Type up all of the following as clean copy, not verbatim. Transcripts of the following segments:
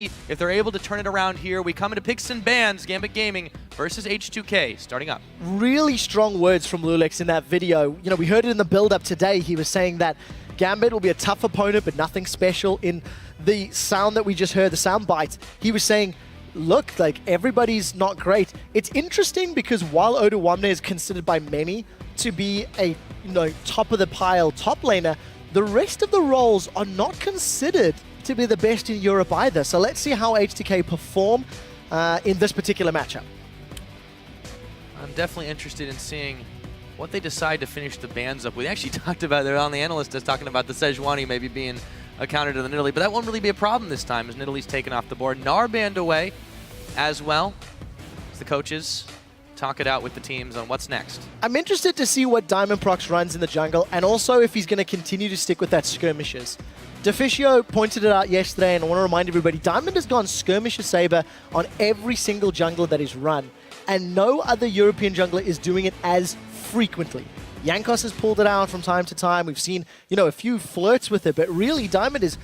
if they're able to turn it around here. We come into picks and bans, Gambit Gaming versus H2K starting up. Really strong words from Lulix in that video. You know, we heard it in the build-up today. He was saying that Gambit will be a tough opponent, but nothing special. In the sound that we just heard, the sound bites, he was saying, look, like, everybody's not great. It's interesting because while Oduwamne is considered by many to be a, top of the pile top laner, the rest of the roles are not considered to be the best in Europe either. So let's see how H2K perform in this particular matchup. I'm definitely interested in seeing what they decide to finish the bans up. We actually talked about, they're on the analyst desk talking about the Sejuani maybe being a counter to the Nidalee, but that won't really be a problem this time as Nidalee's taken off the board. Gnar banned away as well as the coaches talk it out with the teams on what's next. I'm interested to see what Diamond Prox runs in the jungle, and also if he's going to continue to stick with that skirmishes. Deficio pointed it out yesterday, and I want to remind everybody, Diamond has gone skirmisher Saber on every single jungler that is run, and no other European jungler is doing it as frequently. Jankos has pulled it out from time to time. We've seen, a few flirts with it, but really Diamond is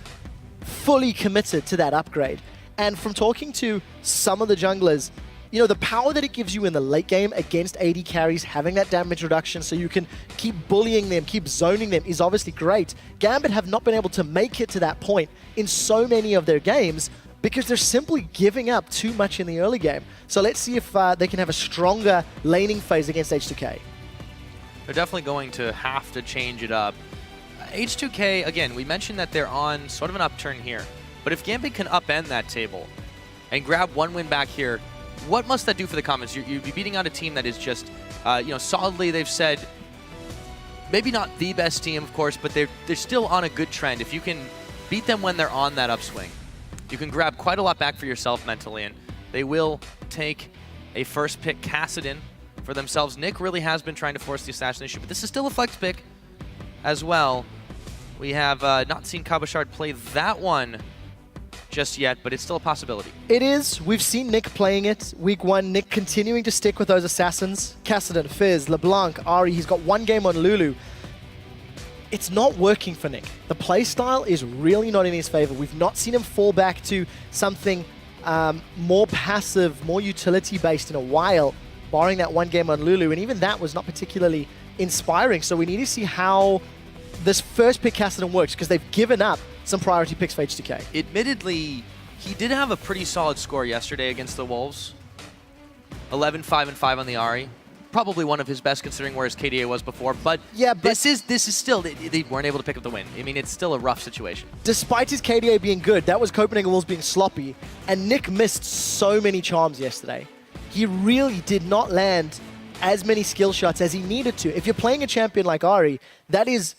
fully committed to that upgrade. And from talking to some of the junglers, the power that it gives you in the late game against AD carries, having that damage reduction so you can keep bullying them, keep zoning them is obviously great. Gambit have not been able to make it to that point in so many of their games because they're simply giving up too much in the early game. So let's see if they can have a stronger laning phase against H2K. They're definitely going to have to change it up. H2K, again, we mentioned that they're on sort of an upturn here. But if Gambit can upend that table and grab one win back here, what must that do for the comments? You'd be beating out a team that is just, solidly, they've said, maybe not the best team, of course, but they're still on a good trend. If you can beat them when they're on that upswing, you can grab quite a lot back for yourself mentally, and they will take a first pick Kassadin for themselves. Nick really has been trying to force the assassination, but this is still a flex pick as well. We have not seen Kabashard play that one just yet, but it's still a possibility. It is. We've seen Nick playing it. Week 1, Nick continuing to stick with those assassins. Kassadin, Fizz, LeBlanc, Ari. He's got one game on Lulu. It's not working for Nick. The playstyle is really not in his favor. We've not seen him fall back to something more passive, more utility-based in a while, barring that one game on Lulu, and even that was not particularly inspiring. So we need to see how this first pick Kassadin works, because they've given up some priority picks for H2K. Admittedly, he did have a pretty solid score yesterday against the Wolves. 11-5-5 on the Ari. Probably one of his best considering where his KDA was before, but, yeah, but this is still, they weren't able to pick up the win. I mean, it's still a rough situation. Despite his KDA being good, that was Copenhagen Wolves being sloppy, and Nick missed so many charms yesterday. He really did not land as many skill shots as he needed to. If you're playing a champion like Ari, that is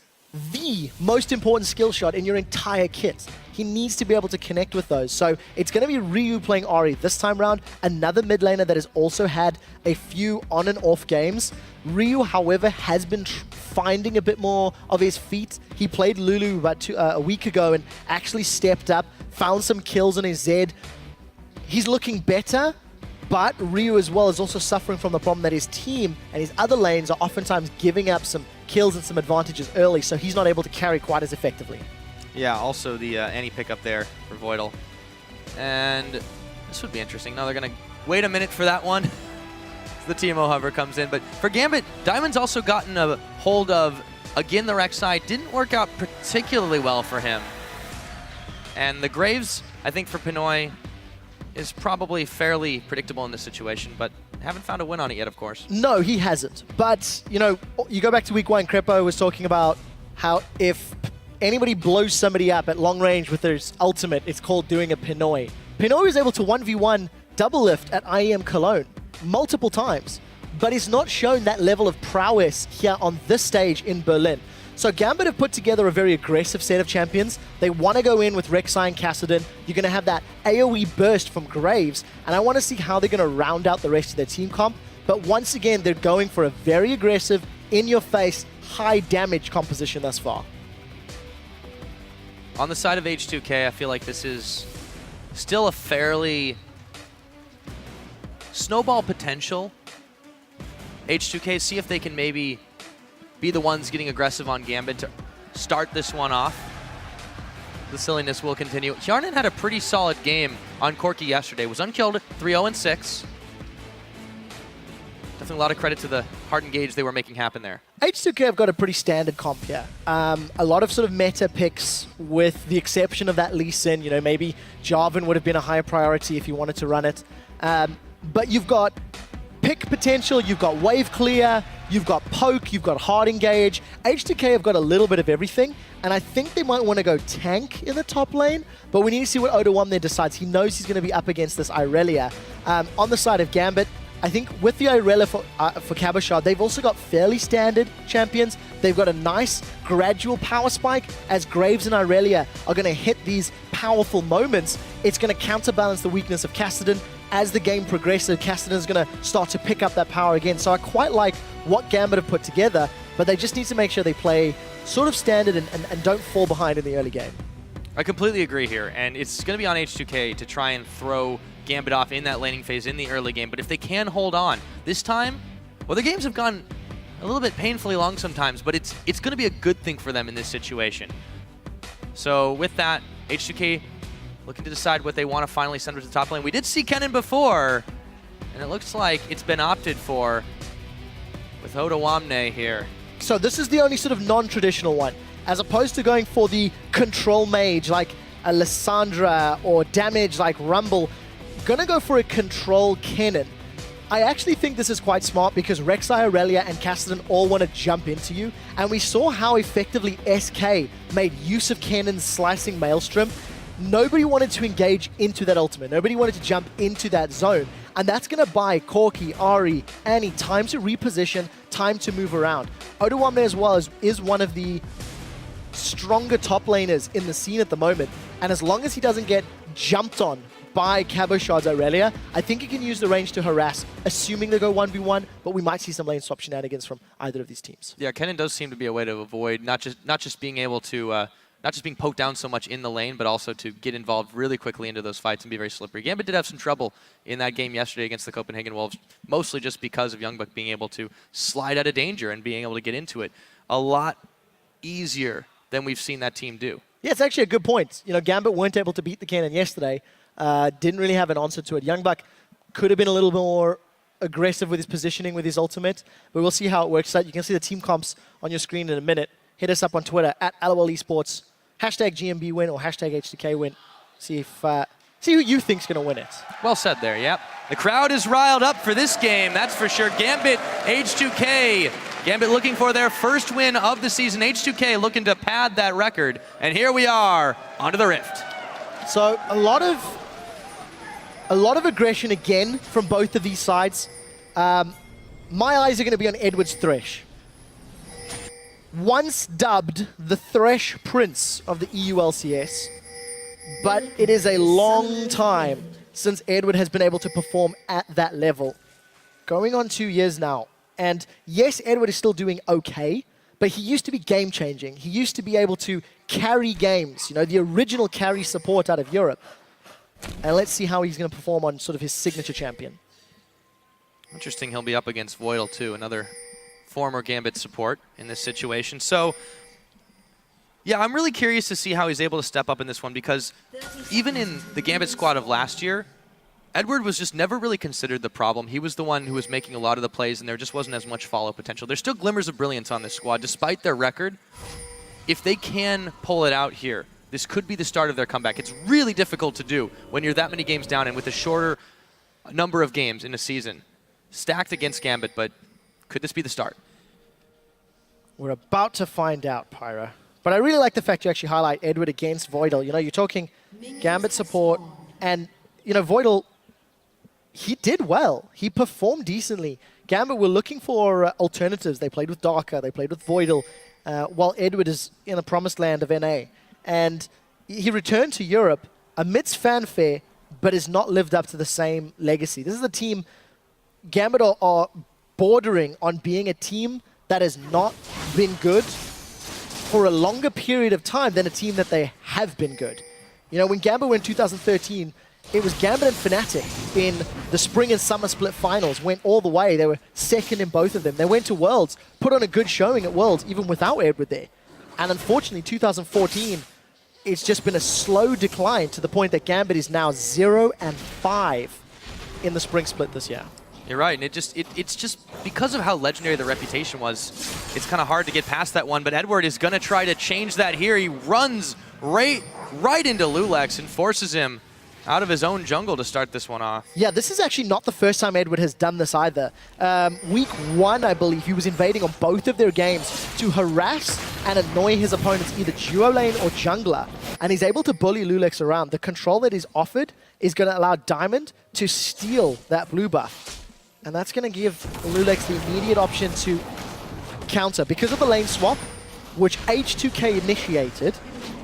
the most important skill shot in your entire kit. He needs to be able to connect with those. So it's going to be Ryu playing Ari this time round, another mid laner that has also had a few on and off games. Ryu, however, has been finding a bit more of his feet. He played Lulu about a week ago and actually stepped up, found some kills on his Zed. He's looking better, but Ryu as well is also suffering from the problem that his team and his other lanes are oftentimes giving up some kills and some advantages early, so he's not able to carry quite as effectively. Yeah, also the Annie pickup there for Voidal. And this would be interesting. Now they're going to wait a minute for that one. The TMO hover comes in. But for Gambit, Diamond's also gotten a hold of, again, the Rek'Sai. Didn't work out particularly well for him. And the Graves, I think for Pinoy, is probably fairly predictable in this situation, but haven't found a win on it yet, of course. No, he hasn't. But, you go back to week 1, Crepo was talking about how if anybody blows somebody up at long range with their ultimate, it's called doing a Pinoy. Pinoy was able to 1v1 double lift at IEM Cologne multiple times, but he's not shown that level of prowess here on this stage in Berlin. So Gambit have put together a very aggressive set of champions. They want to go in with Rek'Sai and Kassadin. You're going to have that AoE burst from Graves, and I want to see how they're going to round out the rest of their team comp. But once again, they're going for a very aggressive, in-your-face, high-damage composition thus far. On the side of H2K, I feel like this is still a fairly snowball potential. H2K, see if they can maybe be the ones getting aggressive on Gambit to start this one off. the silliness will continue. Hjarnan had a pretty solid game on Corki yesterday. Was unkilled, 3-0-6. Definitely a lot of credit to the hard engage they were making happen there. H2K have got a pretty standard comp here. A lot of sort of meta picks with the exception of that Lee Sin. You know, maybe Jarvan would have been a higher priority if you wanted to run it. But you've got pick potential, you've got wave clear, you've got poke, you've got hard engage. H2K have got a little bit of everything, and I think they might want to go tank in the top lane, but we need to see what Oda1 there decides. He knows he's going to be up against this Irelia. On the side of Gambit, I think with the Irelia for Cabochard, they've also got fairly standard champions. They've got a nice gradual power spike. As Graves and Irelia are going to hit these powerful moments, it's going to counterbalance the weakness of Kassadin. As the game progresses, Kassadin is going to start to pick up that power again. So I quite like what Gambit have put together, but they just need to make sure they play sort of standard and don't fall behind in the early game. I completely agree here, and it's going to be on H2K to try and throw Gambit off in that laning phase in the early game, but if they can hold on this time, well, the games have gone a little bit painfully long sometimes, but it's going to be a good thing for them in this situation. So with that, H2K looking to decide what they want to finally send to the top lane. We did see Kennen before, and it looks like it's been opted for with Oda1 here. So this is the only sort of non-traditional one. As opposed to going for the control mage like a Lissandra or damage like Rumble, gonna go for a control Kennen. I actually think this is quite smart because Rek'Sai, Irelia, and Kassadin all want to jump into you, and we saw how effectively SK made use of Kennen's slicing Maelstrom. Nobody wanted to engage into that ultimate. Nobody wanted to jump into that zone. And that's going to buy Corki, Ahri, Annie time to reposition, time to move around. Oda1 as well is one of the stronger top laners in the scene at the moment. And as long as he doesn't get jumped on by Cabochard's Irelia, I think he can use the range to harass, assuming they go 1v1, but we might see some lane swap shenanigans from either of these teams. Yeah, Kennen does seem to be a way to avoid not just being able to not just being poked down so much in the lane, but also to get involved really quickly into those fights and be very slippery. Gambit did have some trouble in that game yesterday against the Copenhagen Wolves, mostly just because of Youngbuck being able to slide out of danger and being able to get into it a lot easier than we've seen that team do. Yeah, it's actually a good point. You know, Gambit weren't able to beat the Kennen yesterday. Didn't really have an answer to it. Youngbuck could have been a little more aggressive with his positioning with his ultimate, but we'll see how it works out. You can see the team comps on your screen in a minute. Hit us up on Twitter at LOL Esports. Hashtag GMB win or hashtag H2K win. See who you think's going to win it. Well said there, yep. The crowd is riled up for this game, that's for sure. Gambit, H2K. Gambit looking for their first win of the season. H2K looking to pad that record. And here we are, onto the Rift. So a lot of aggression again from both of these sides. My eyes are going to be on Edward's Thresh. Once dubbed the Thresh Prince of the EU LCS, but it is a long time since Edward has been able to perform at that level. Going on 2 years now. And yes, Edward is still doing okay, but he used to be game-changing. He used to be able to carry games, you know, the original carry support out of Europe. And let's see how he's going to perform on sort of his signature champion. Interesting, he'll be up against Voidal too, another former Gambit support in this situation. So, yeah, I'm really curious to see how he's able to step up in this one because even in the Gambit squad of last year, Edward was just never really considered the problem. He was the one who was making a lot of the plays and there just wasn't as much follow potential. There's still glimmers of brilliance on this squad despite their record. If they can pull it out here, this could be the start of their comeback. It's really difficult to do when you're that many games down and with a shorter number of games in a season stacked against Gambit, but could this be the start? We're about to find out, Pyra. But I really like the fact you actually highlight Edward against Voidal. You know, you're talking Gambit support, and, you know, Voidal, he did well. He performed decently. Gambit were looking for alternatives. They played with Darker, they played with Voidal, while Edward is in the promised land of NA. And he returned to Europe amidst fanfare, but has not lived up to the same legacy. This is a team, Gambit are bordering on being a team that has not been good for a longer period of time than a team that they have been good. You know, when Gambit went in 2013, it was Gambit and Fnatic in the spring and summer split finals, went all the way. They were second in both of them. They went to Worlds, put on a good showing at Worlds, even without Edward there. And unfortunately, 2014, it's just been a slow decline to the point that Gambit is now 0-5 in the spring split this year. You're right, and it's just because of how legendary the reputation was, it's kind of hard to get past that one, but Edward is going to try to change that here. He runs right into Lulex and forces him out of his own jungle to start this one off. Yeah, this is actually not the first time Edward has done this either. Week 1, I believe, he was invading on both of their games to harass and annoy his opponents, either duo lane or jungler, and he's able to bully Lulex around. The control that is offered is going to allow Diamond to steal that blue buff. And that's going to give Lulex the immediate option to counter. Because of the lane swap, which H2K initiated,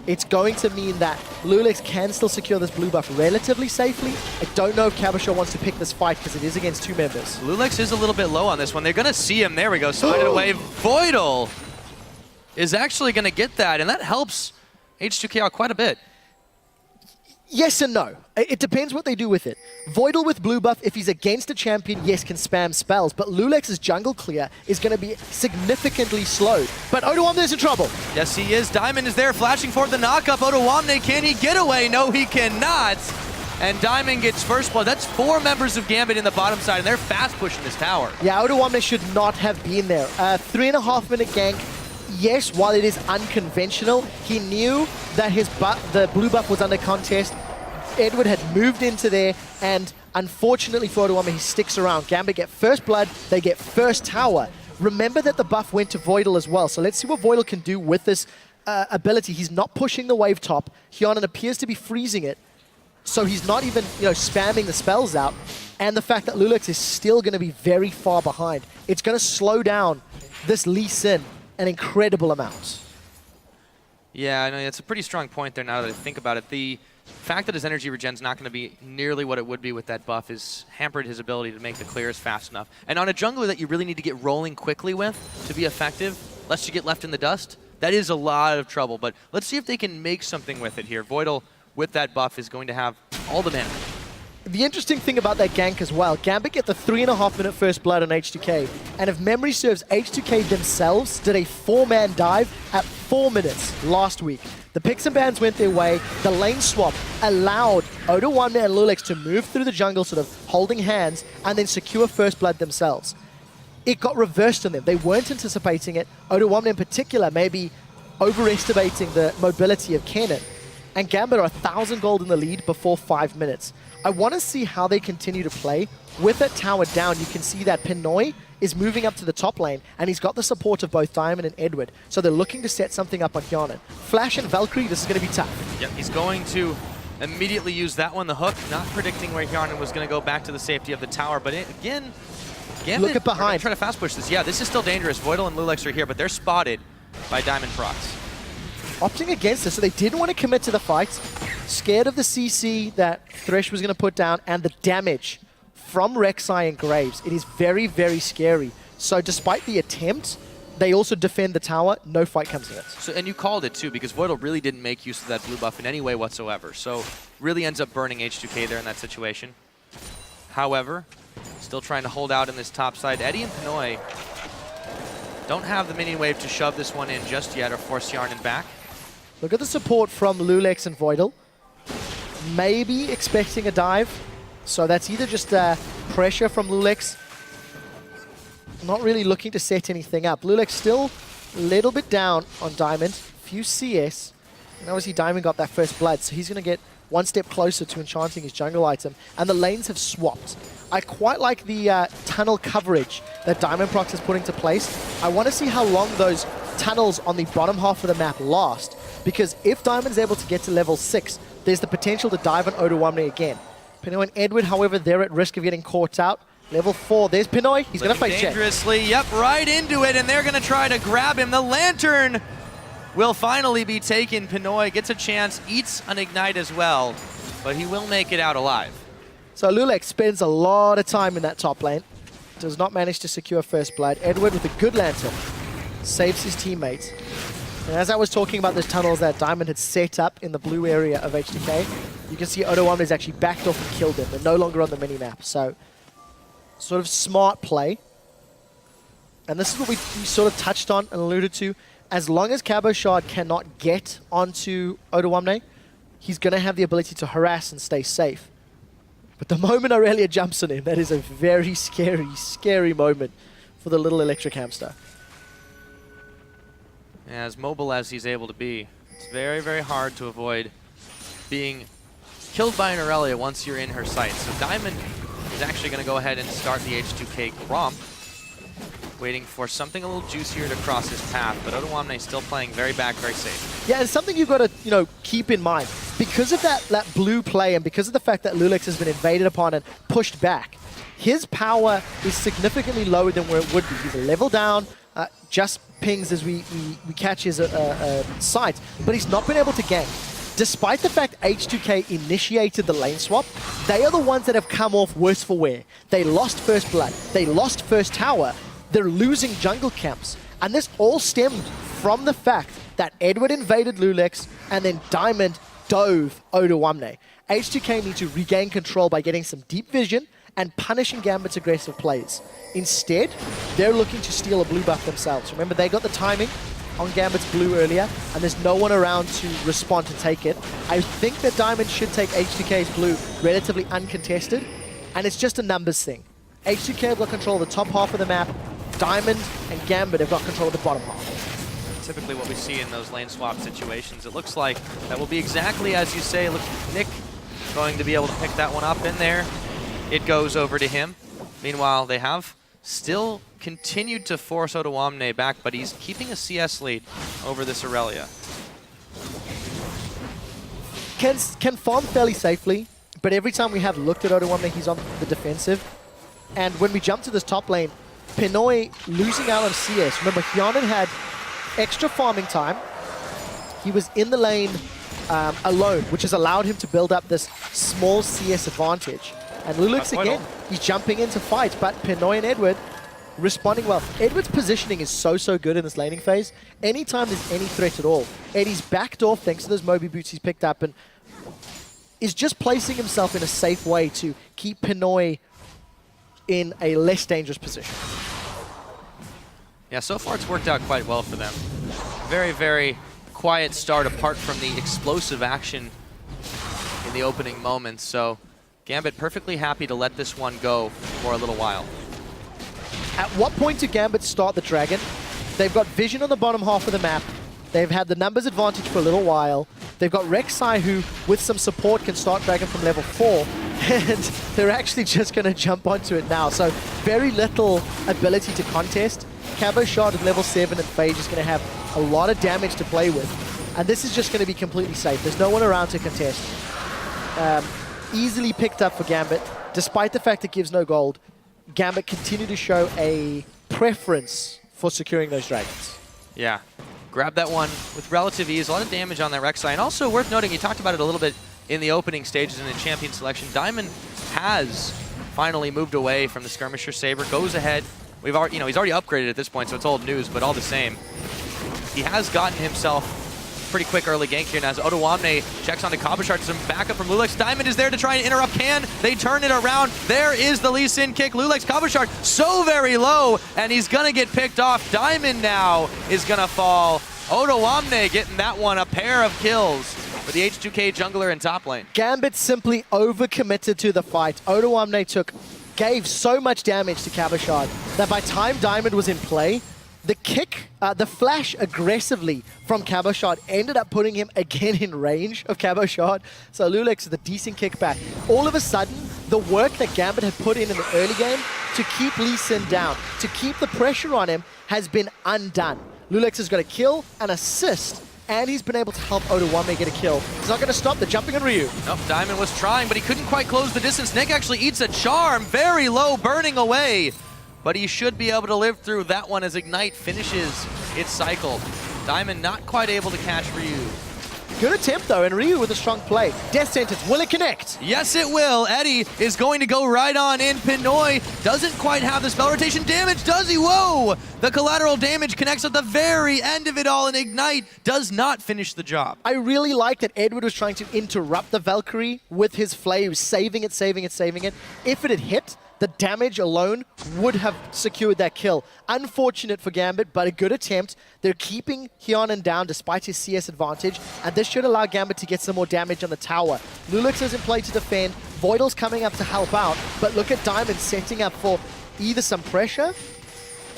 it's going to mean that Lulex can still secure this blue buff relatively safely. I don't know if Cabashaw wants to pick this fight because it is against 2 members. Lulex is a little bit low on this one. They're going to see him. There we go. Slide it away. Voidal is actually going to get that, and that helps H2K out quite a bit. Yes and no. It depends what they do with it. Voidal with blue buff, if he's against a champion, yes, can spam spells, but Lulex's jungle clear is going to be significantly slowed. But Odoamne is in trouble. Yes, he is. Diamond is there, flashing for the knockup. Odoamne, can he get away? No, he cannot. And Diamond gets first blood. That's 4 members of Gambit in the bottom side, and they're fast pushing this tower. Yeah, Odoamne should not have been there. 3.5-minute gank. Yes, while it is unconventional, he knew that the blue buff was under contest. Edward had moved into there, and unfortunately for Odoamne, he sticks around. Gambit get first blood, they get first tower. Remember that the buff went to Voidal as well, so let's see what Voidal can do with this ability. He's not pushing the wave top. Hyonin appears to be freezing it, so he's not even spamming the spells out. And the fact that Lulex is still going to be very far behind, it's going to slow down this Lee Sin an incredible amount. Yeah, I know it's a pretty strong point there now that I think about it. The fact that his energy regen's not going to be nearly what it would be with that buff has hampered his ability to make the clears fast enough. And on a jungler that you really need to get rolling quickly with to be effective, lest you get left in the dust, that is a lot of trouble. But let's see if they can make something with it here. Voidal, with that buff, is going to have all the mana. The interesting thing about that gank as well, Gambit get the 3.5-minute first blood on H2K, and if memory serves, H2K themselves did a 4-man dive at 4 minutes last week. The picks and bans went their way, the lane swap allowed Odoamne and Lulex to move through the jungle, sort of holding hands, and then secure first blood themselves. It got reversed on them. They weren't anticipating it. Odoamne in particular maybe overestimating the mobility of Kennen. And Gambit are 1,000 gold in the lead before 5 minutes. I want to see how they continue to play. With that tower down, you can see that Pinoy is moving up to the top lane, and he's got the support of both Diamond and Edward. So they're looking to set something up on Hyonin. Flash and Valkyrie, this is going to be tough. Yep, he's going to immediately use that one, the hook, not predicting where Hyonin was going to go back to the safety of the tower. But again, Gambit look at behind. Try to fast push this. Yeah, this is still dangerous. Voidal and Lulex are here, but they're spotted by Diamond Prox. Opting against this, so they didn't want to commit to the fight. Scared of the CC that Thresh was going to put down and the damage from Rek'Sai and Graves. It is very, very scary. So despite the attempt, they also defend the tower. No fight comes of it. So, and you called it too, because Voidal really didn't make use of that blue buff in any way whatsoever. So really ends up burning H2K there in that situation. However, still trying to hold out in this top side. Eddie and Pinoy don't have the minion wave to shove this one in just yet or force Hyonin back. Look at the support from Lulex and Voidal. Maybe expecting a dive. So that's either just pressure from Lulex. Not really looking to set anything up. Lulex still a little bit down on Diamond. Few CS. And obviously Diamond got that first blood, so he's going to get one step closer to enchanting his jungle item. And the lanes have swapped. I quite like the tunnel coverage that Diamond Prox is putting into place. I want to see how long those tunnels on the bottom half of the map last. Because if Diamond's able to get to level 6, there's the potential to dive on Odoamne again. Pinoy and Edward, however, they're at risk of getting caught out. Level 4, there's Pinoy. He's going to face check. Dangerously, yep, right into it, and they're going to try to grab him. The Lantern will finally be taken. Pinoy gets a chance, eats an Ignite as well, but he will make it out alive. So Lulex spends a lot of time in that top lane. Does not manage to secure first blood. Edward with a good Lantern saves his teammates. And as I was talking about the tunnels that Diamond had set up in the blue area of H2K, you can see Odoamne has actually backed off and killed them. They're no longer on the mini-map. So, sort of smart play. And this is what we sort of touched on and alluded to. as long as Cabochard cannot get onto Odoamne, he's going to have the ability to harass and stay safe. But the moment Aurelia jumps on him, that is a very scary, scary moment for the little electric hamster. As mobile as he's able to be, it's very, very hard to avoid being killed by an Aurelia once you're in her sight. So Diamond is actually going to go ahead and start the H2K Gromp, waiting for something a little juicier to cross his path, but Odoamne still playing very back, very safe. Yeah, and something you've got to, keep in mind. Because of that blue play and because of the fact that Lulex has been invaded upon and pushed back, his power is significantly lower than where it would be. He's a level down, just pings as we catch his sight, but he's not been able to gank. Despite the fact H2K initiated the lane swap, they are the ones that have come off worse for wear. They lost first blood, they lost first tower, they're losing jungle camps. And this all stemmed from the fact that Edward invaded Lulex and then Diamond dove Odoamne. H2K need to regain control by getting some deep vision and punishing Gambit's aggressive plays. Instead, they're looking to steal a blue buff themselves. Remember, they got the timing on Gambit's blue earlier, and there's no one around to respond to take it. I think that Diamond should take H2K's blue relatively uncontested, and it's just a numbers thing. H2K have got control of the top half of the map, Diamond and Gambit have got control of the bottom half. Typically what we see in those lane swap situations, it looks like that will be exactly as you say. Look, Nick going to be able to pick that one up in there. It goes over to him. Meanwhile, they have still continued to force Odoamne back, but he's keeping a CS lead over this Aurelia. Can farm fairly safely, but every time we have looked at Odoamne, he's on the defensive. And when we jump to this top lane, Pinoy losing out on CS. Remember, Hyanan had extra farming time. He was in the lane alone, which has allowed him to build up this small CS advantage. And Lulex again, he's jumping into fight, but Pinoy and Edward responding well. Edward's positioning is so good in this laning phase. Anytime there's any threat at all, Eddie's backed off thanks to those Moby boots he's picked up and is just placing himself in a safe way to keep Pinoy in a less dangerous position. Yeah, so far it's worked out quite well for them. Very, very quiet start apart from the explosive action in the opening moments. So Gambit perfectly happy to let this one go for a little while. At what point do Gambit start the Dragon? They've got vision on the bottom half of the map. They've had the numbers advantage for a little while. They've got Rek'Sai who, with some support, can start Dragon from level 4. And they're actually just going to jump onto it now. So very little ability to contest. Cabochard at level 7 and Phage is going to have a lot of damage to play with. And this is just going to be completely safe. There's no one around to contest. Easily picked up for Gambit. Despite the fact it gives no gold, Gambit continue to show a preference for securing those dragons. Yeah. Grab that one with relative ease. A lot of damage on that Rek'Sai. And also worth noting, you talked about it a little bit in the opening stages in the champion selection. Diamond has finally moved away from the Skirmisher Saber, goes ahead. We've already, he's already upgraded at this point, so it's old news, but all the same. He has gotten himself pretty quick early gank here. Now as Odoamne checks onto Cabochard, some backup from Lulex. Diamond is there to try and interrupt Can. They turn it around. There is the Lee Sin kick. Lulex, Cabochard so very low, and he's gonna get picked off. Diamond now is gonna fall. Odoamne getting that one, a pair of kills for the H2K jungler in top lane. Gambit simply overcommitted to the fight. Odoamne gave so much damage to Cabochard that by time Diamond was in play, the kick, the flash aggressively from Cabochard ended up putting him again in range of Cabochard. So Lulex with a decent kickback. All of a sudden, the work that Gambit had put in the early game to keep Lee Sin down, to keep the pressure on him, has been undone. Lulex has got a kill, an assist, and he's been able to help Odoamne get a kill. He's not going to stop the jumping on Ryu. Nope, Diamond was trying, but he couldn't quite close the distance. Nick actually eats a charm, very low, burning away. But he should be able to live through that one as Ignite finishes its cycle. Diamond not quite able to catch Ryu. Good attempt though, and Ryu with a strong play. Death Sentence, will it connect? Yes, it will. Eddie is going to go right on in. Pinoy doesn't quite have the spell rotation damage, does he? Whoa! The collateral damage connects at the very end of it all, and Ignite does not finish the job. I really like that Edward was trying to interrupt the Valkyrie with his flames, saving it. If it had hit, the damage alone would have secured that kill. Unfortunate for Gambit, but a good attempt. They're keeping Hyonin down despite his CS advantage, and this should allow Gambit to get some more damage on the tower. Lulix is in play to defend, Voidal's coming up to help out, but look at Diamond setting up for either some pressure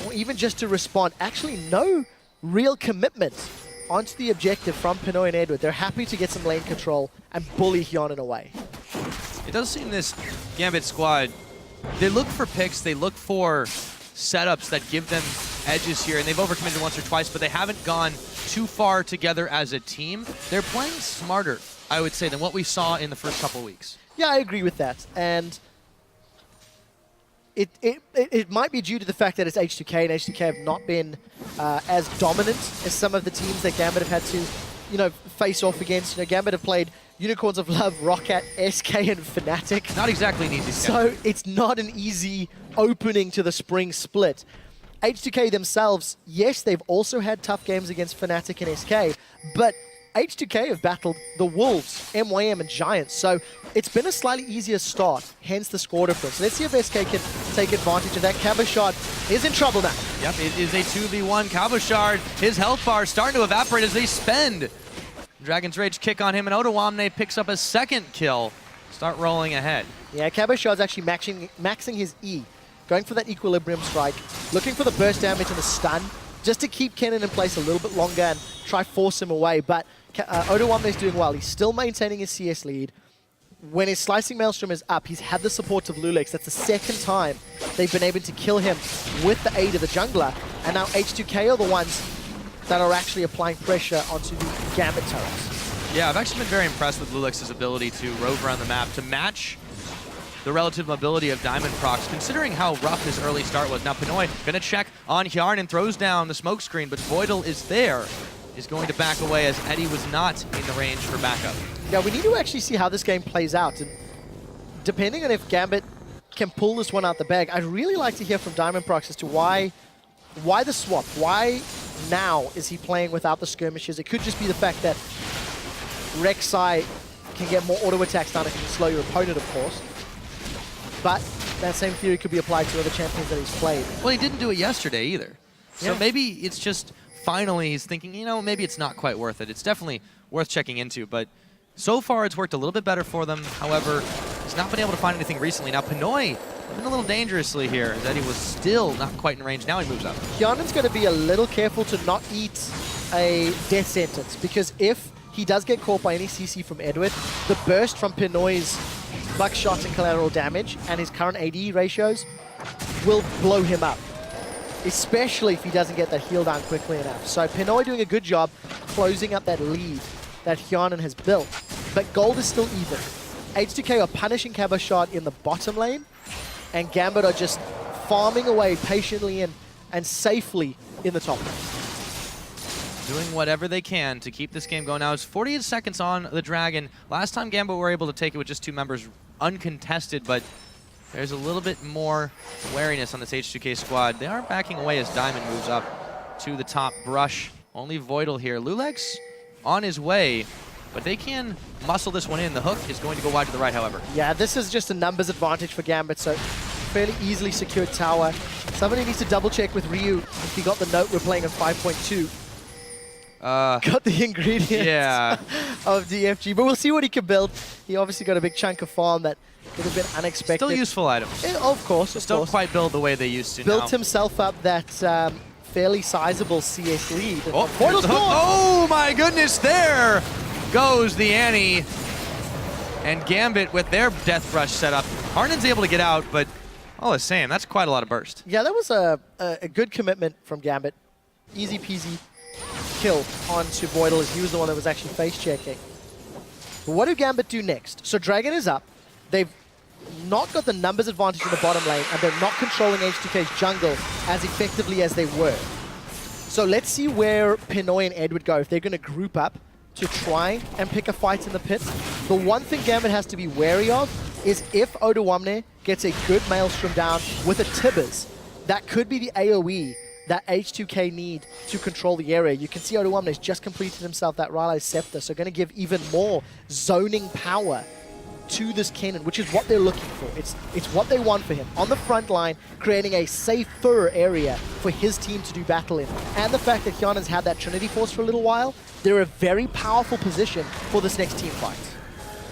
or even just to respond. Actually, no real commitment onto the objective from Pinoy and Edward. They're happy to get some lane control and bully Hyonin away. It does seem this Gambit squad, they look for picks, they look for setups that give them edges here, and they've overcommitted once or twice, but they haven't gone too far together as a team. They're playing smarter, I would say, than what we saw in the first couple of weeks. Yeah, I agree with that. And it might be due to the fact that it's H2K, and H2K have not been as dominant as some of the teams that Gambit have had to, you know, face off against. You know, Gambit have played Unicorns of Love, Roccat, SK, and Fnatic. Not exactly an easy schedule. So it's not an easy opening to the spring split. H2K themselves, yes, they've also had tough games against Fnatic and SK, but H2K have battled the Wolves, MYM, and Giants, so it's been a slightly easier start, hence the score difference. Let's see if SK can take advantage of that. Cabochard is in trouble now. Yep, it is a 2v1. Cabochard, his health bar starting to evaporate as they spend. Dragon's Rage kick on him, and Odoamne picks up a second kill. Start rolling ahead. Yeah, Cabochard's actually maxing his E, going for that Equilibrium Strike, looking for the burst damage and the stun, just to keep Kennen in place a little bit longer and try force him away. But Odoamne is doing well. He's still maintaining his CS lead. When his Slicing Maelstrom is up, he's had the support of Lulix. That's the second time they've been able to kill him with the aid of the jungler. And now H2K are the ones that are actually applying pressure onto the Gambit turrets. Yeah, I've actually been very impressed with Lulix's ability to rove around the map, to match the relative mobility of Diamond Prox, considering how rough his early start was. Now Pinoy gonna check on Hjarn and throws down the smoke screen, but Voidal is there. Is going to back away as Eddie was not in the range for backup. Yeah, we need to actually see how this game plays out. And depending on if Gambit can pull this one out the bag, I'd really like to hear from Diamond Prox as to why the swap? Why now is he playing without the skirmishes? It could just be the fact that Rek'Sai can get more auto attacks down and can slow your opponent, of course. But that same theory could be applied to other champions that he's played. Well, he didn't do it yesterday either. So Yeah. maybe it's just finally he's thinking, you know, maybe it's not quite worth it. It's definitely worth checking into, but so far it's worked a little bit better for them. However, he's not been able to find anything recently. Now Pinoy living a little dangerously here, as Eddie was still not quite in range. Now he moves up. Hjarn's going to be a little careful to not eat a death sentence, because if he does get caught by any CC from Edward, the burst from Pinoy's buckshot and collateral damage and his current AD ratios will blow him up, especially if he doesn't get that heal down quickly enough. So Pinoy doing a good job closing up that lead that Hjarn has built. But gold is still even. H2K are punishing Cabochard in the bottom lane, and Gambit are just farming away patiently and safely in the top lane. Doing whatever they can to keep this game going. Now it's 48 seconds on the Dragon. Last time Gambit were able to take it with just 2 members uncontested, but there's a little bit more wariness on this H2K squad. They are backing away as Diamond moves up to the top brush. Only Voidal here. Lulix on his way, but they can muscle this one in. The hook is going to go wide to the right, however. Yeah, this is just a numbers advantage for Gambit, so fairly easily secured tower. Somebody needs to double check with Ryu if he got the note we're playing on 5.2. Got the ingredients of DFG, but we'll see what he can build. He obviously got a big chunk of farm that could have been unexpected. Still useful items. Yeah, of course, Just don't quite build the way they used to Built now. himself up that fairly sizable CS lead. Oh, Voidal's gone! oh my goodness, there goes the Annie. And Gambit with their Death Rush set up. Harnon's able to get out, but all the same, that's quite a lot of burst. Yeah, that was a good commitment from Gambit. Easy peasy kill onto Voidal, as he was the one that was actually face checking. But what do Gambit do next? So Dragon is up. They've not got the numbers advantage in the bottom lane, and they're not controlling H2K's jungle as effectively as they were. So let's see where Pinoy and Edward go, if they're going to group up to try and pick a fight in the pit. The one thing Gambit has to be wary of is if Odoamne gets a good Maelstrom down with a Tibbers, that could be the AoE that H2K need to control the area. You can see Odoamne's just completed himself that Raleigh Scepter, so going to give even more zoning power to this Kennen, which is what they're looking for. It's what they want for him. On the front line, creating a safer area for his team to do battle in. And the fact that Hyunan's had that Trinity Force for a little while, they're a very powerful position for this next team fight.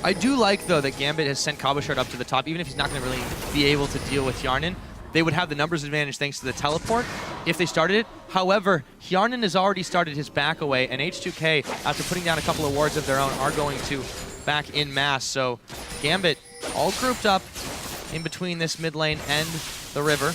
I do like, though, that Gambit has sent Cabochard up to the top, even if he's not going to really be able to deal with Hjarnan. They would have the numbers advantage thanks to the teleport if they started it. However, Hjarnan has already started his back away, and H2K, after putting down a couple of wards of their own, are going to back in mass. So Gambit all grouped up in between this mid lane and the river,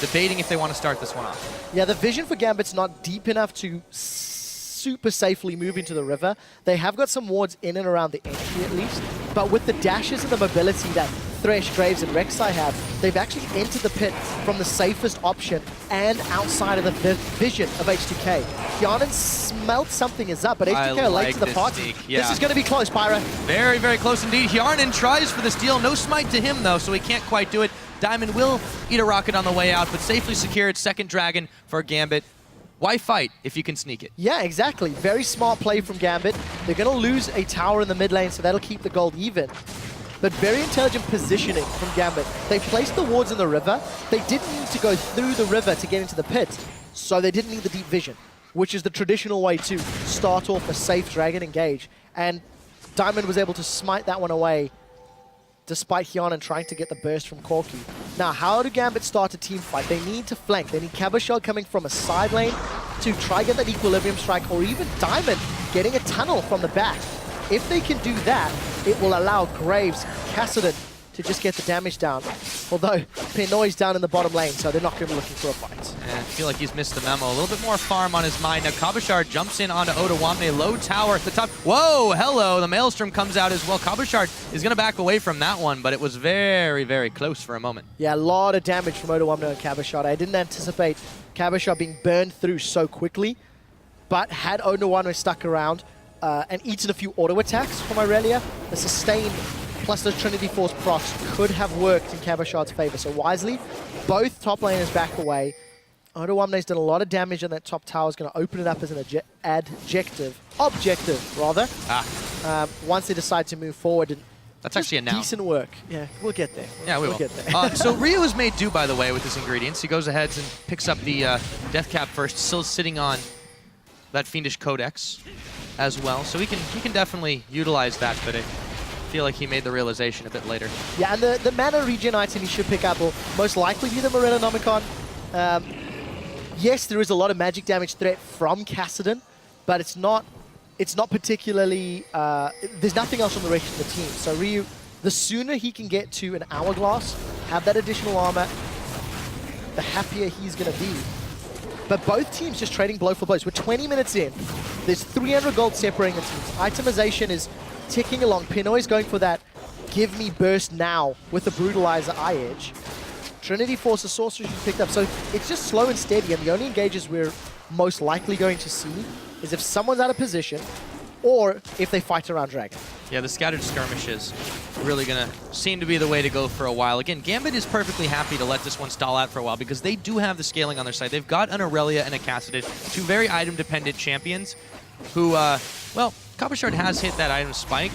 debating if they want to start this one off. Yeah, the vision for Gambit's not deep enough to super safely move into the river. They have got some wards in and around the entry at least, but with the dashes and the mobility that Thresh, Graves, and Rek'Sai have, they've actually entered the pit from the safest option and outside of the vision of H2K. Hjarnan smelt something is up, but H2K are late to the party. Yeah. This is going to be close, Pyra. Very, very close indeed. Hjarnan tries for the steal. No smite to him, though, so he can't quite do it. Diamond will eat a rocket on the way out, but safely secured. Second dragon for Gambit. Why fight if you can sneak it? Yeah, exactly. Very smart play from Gambit. They're going to lose a tower in the mid lane, so that'll keep the gold even. But very intelligent positioning from Gambit. They placed the wards in the river. They didn't need to go through the river to get into the pit, so they didn't need the deep vision, which is the traditional way to start off a safe dragon engage. And Diamond was able to smite that one away, despite Hjarnan trying to get the burst from Corki. Now, how do Gambit start a team fight? They need to flank. They need Cabochard coming from a side lane to try get that equilibrium strike, or even Diamond getting a tunnel from the back. If they can do that, it will allow Graves, Kassadin to just get the damage down. Although, Pinoy's down in the bottom lane, so they're not going to be looking for a fight. And I feel like he's missed the memo. A little bit more farm on his mind. Now, Cabochard jumps in onto Odoamne. Low tower at the top. Whoa, hello. The Maelstrom comes out as well. Cabochard is going to back away from that one, but it was very, very close for a moment. Yeah, a lot of damage from Odoamne and Cabochard. I didn't anticipate Cabochard being burned through so quickly, but had Odoamne stuck around, and eaten a few auto attacks from Irelia, the sustain plus the Trinity Force procs could have worked in Cabochard's favor. So wisely, both top laners back away. Odoamne's done a lot of damage on that top tower. Is going to open it up as an objective, once they decide to move forward. And that's actually a noun. Decent work. Yeah, we'll get there. Yeah, we will. Get there. So Ryu has made do, by the way, with his ingredients. He goes ahead and picks up the Death Cap first, still sitting on that Fiendish Codex as well. So he can definitely utilize that, but I feel like he made the realization a bit later. Yeah, and the mana regen item he should pick up will most likely be the Morena Nomicon. Yes, there is a lot of magic damage threat from Kassadin, but it's not particularly, there's nothing else on the rest of the team. So Ryu, the sooner he can get to an Hourglass, have that additional armor, the happier he's going to be. But both teams just trading blow for blows. We're 20 minutes in. There's 300 gold separating the teams. Itemization is ticking along. Pinoy's going for that give me burst now with the Brutalizer Eye Edge. Trinity Force, the Sorcerer she's picked up. So it's just slow and steady, and the only engages we're most likely going to see is if someone's out of position or if they fight around Dragon. Yeah, the scattered skirmishes really going to seem to be the way to go for a while. Again, Gambit is perfectly happy to let this one stall out for a while because they do have the scaling on their side. They've got an Aurelia and a Kassadin, two very item-dependent champions who, well, Cabochard has hit that item spike.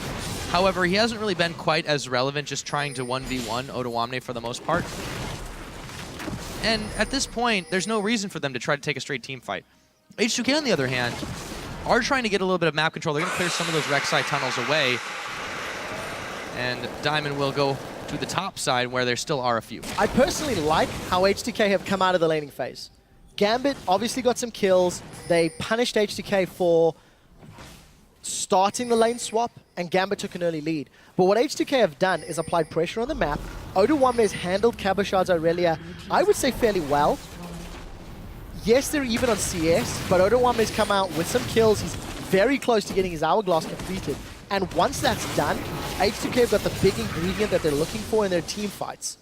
However, he hasn't really been quite as relevant just trying to 1v1 Odoamne for the most part. And at this point, there's no reason for them to try to take a straight team fight. H2K, on the other hand, are trying to get a little bit of map control. They're going to clear some of those Rek'Sai tunnels away. And Diamond will go to the top side where there still are a few. I personally like how H2K have come out of the laning phase. Gambit obviously got some kills. They punished H2K for starting the lane swap, and Gambit took an early lead. But what H2K have done is applied pressure on the map. Odoamne has handled Cabochard's Aurelia, I would say, fairly well. Yes, they're even on CS, but Odoamne has come out with some kills. He's very close to getting his Hourglass completed. And once that's done, H2K have got the big ingredient that they're looking for in their team fights.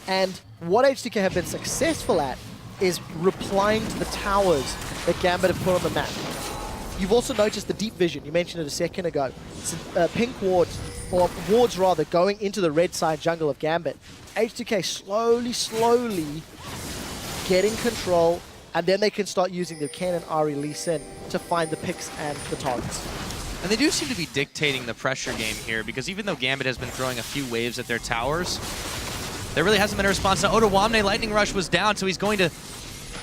And what H2K have been successful at is replying to the towers that Gambit have put on the map. You've also noticed the deep vision. You mentioned it a second ago. Pink wards, or wards rather, going into the red side jungle of Gambit. H2K slowly getting control, and then they can start using their Ken and Ahri Lee Sin to find the picks and the targets. And they do seem to be dictating the pressure game here, because even though Gambit has been throwing a few waves at their towers, there really hasn't been a response. Now Ottawamne, Lightning Rush was down, so he's going to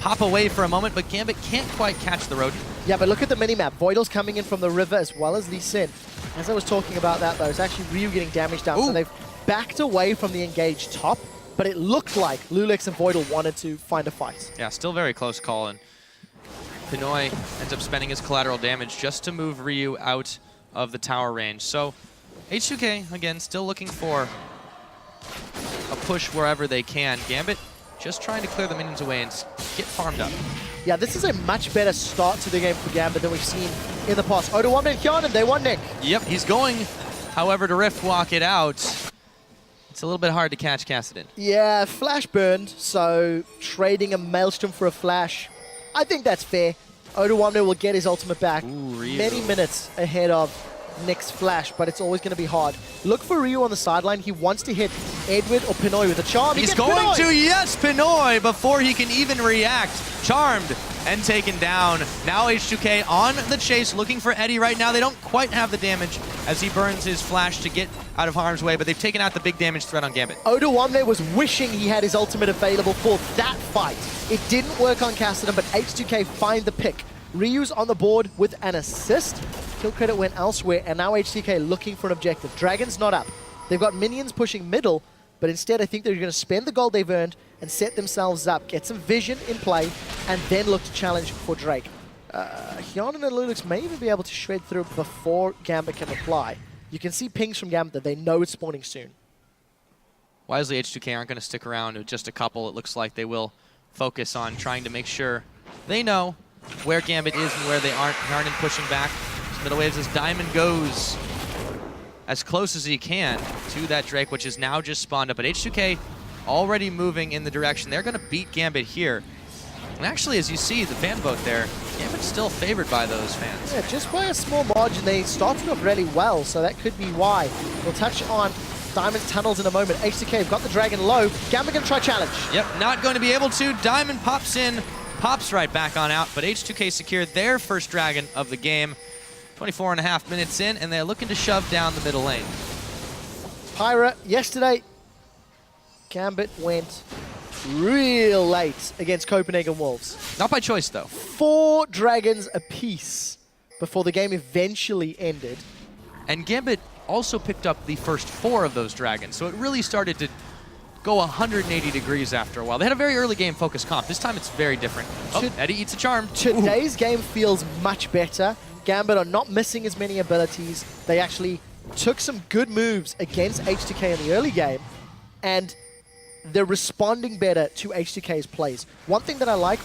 pop away for a moment, but Gambit can't quite catch the Rodent. Yeah, but look at the minimap. Voidal's coming in from the river as well as Lee Sin. As I was talking about that, though, it's actually Ryu getting damaged down, so they've backed away from the engaged top, but it looked like Lulix and Voidal wanted to find a fight. Yeah, still very close call, and Pinoy ends up spending his collateral damage just to move Ryu out of the tower range. So H2K, again, still looking for a push wherever they can. Gambit just trying to clear the minions away and get farmed up. Yeah, this is a much better start to the game for Gambit than we've seen in the past. Ottawamne and Hyanan, they want Nick. Yep, he's going, however, to Rift walk it out. It's a little bit hard to catch Kassadin. Yeah, flash burned, so trading a Maelstrom for a flash, I think that's fair. Ottawamne will get his ultimate back many minutes ahead of Nick's flash, but it's always going to be hard. Look for Ryu on the sideline. He wants to hit Edward or Pinoy with a charm. He's going to, yes, Pinoy, before he can even react. Charmed and taken down. Now H2K on the chase, looking for Eddie right now. They don't quite have the damage as he burns his flash to get out of harm's way, but they've taken out the big damage threat on Gambit. Ottawamne was wishing he had his ultimate available for that fight. It didn't work on Kassadin, but H2K find the pick. Ryu's on the board with an assist. Kill credit went elsewhere, and now H2K looking for an objective. Dragon's not up. They've got minions pushing middle, but instead I think they're going to spend the gold they've earned and set themselves up, get some vision in play, and then look to challenge for Drake. Hyanan and Lulix may even be able to shred through before Gambit can reply. You can see pings from Gambit that they know it's spawning soon. Wisely, H2K aren't going to stick around with just a couple. It looks like they will focus on trying to make sure they know where Gambit is and where they aren't. Hyanan pushing back. Middle waves as Diamond goes as close as he can to that Drake, which is now just spawned up. But H2K already moving in the direction. They're going to beat Gambit here. And actually, as you see, the fan vote there, Gambit's still favored by those fans. Yeah, just by a small margin. They started off really well, so that could be why. We'll touch on Diamond's tunnels in a moment. H2K have got the Dragon low. Gambit going to try challenge. Yep, not going to be able to. Diamond pops in, pops right back on out, but H2K secured their first Dragon of the game. 24.5 minutes in, and they're looking to shove down the middle lane. Pyra, yesterday, Gambit went real late against Copenhagen Wolves. Not by choice, though. 4 dragons apiece before the game eventually ended. And Gambit also picked up the first 4 of those dragons, so it really started to go 180 degrees after a while. They had a very early game focused comp. This time it's very different. Oh, Eddie eats a charm. Today's game feels much better. Gambit are not missing as many abilities. They actually took some good moves against H2K in the early game, and they're responding better to H2K's plays. One thing that I like,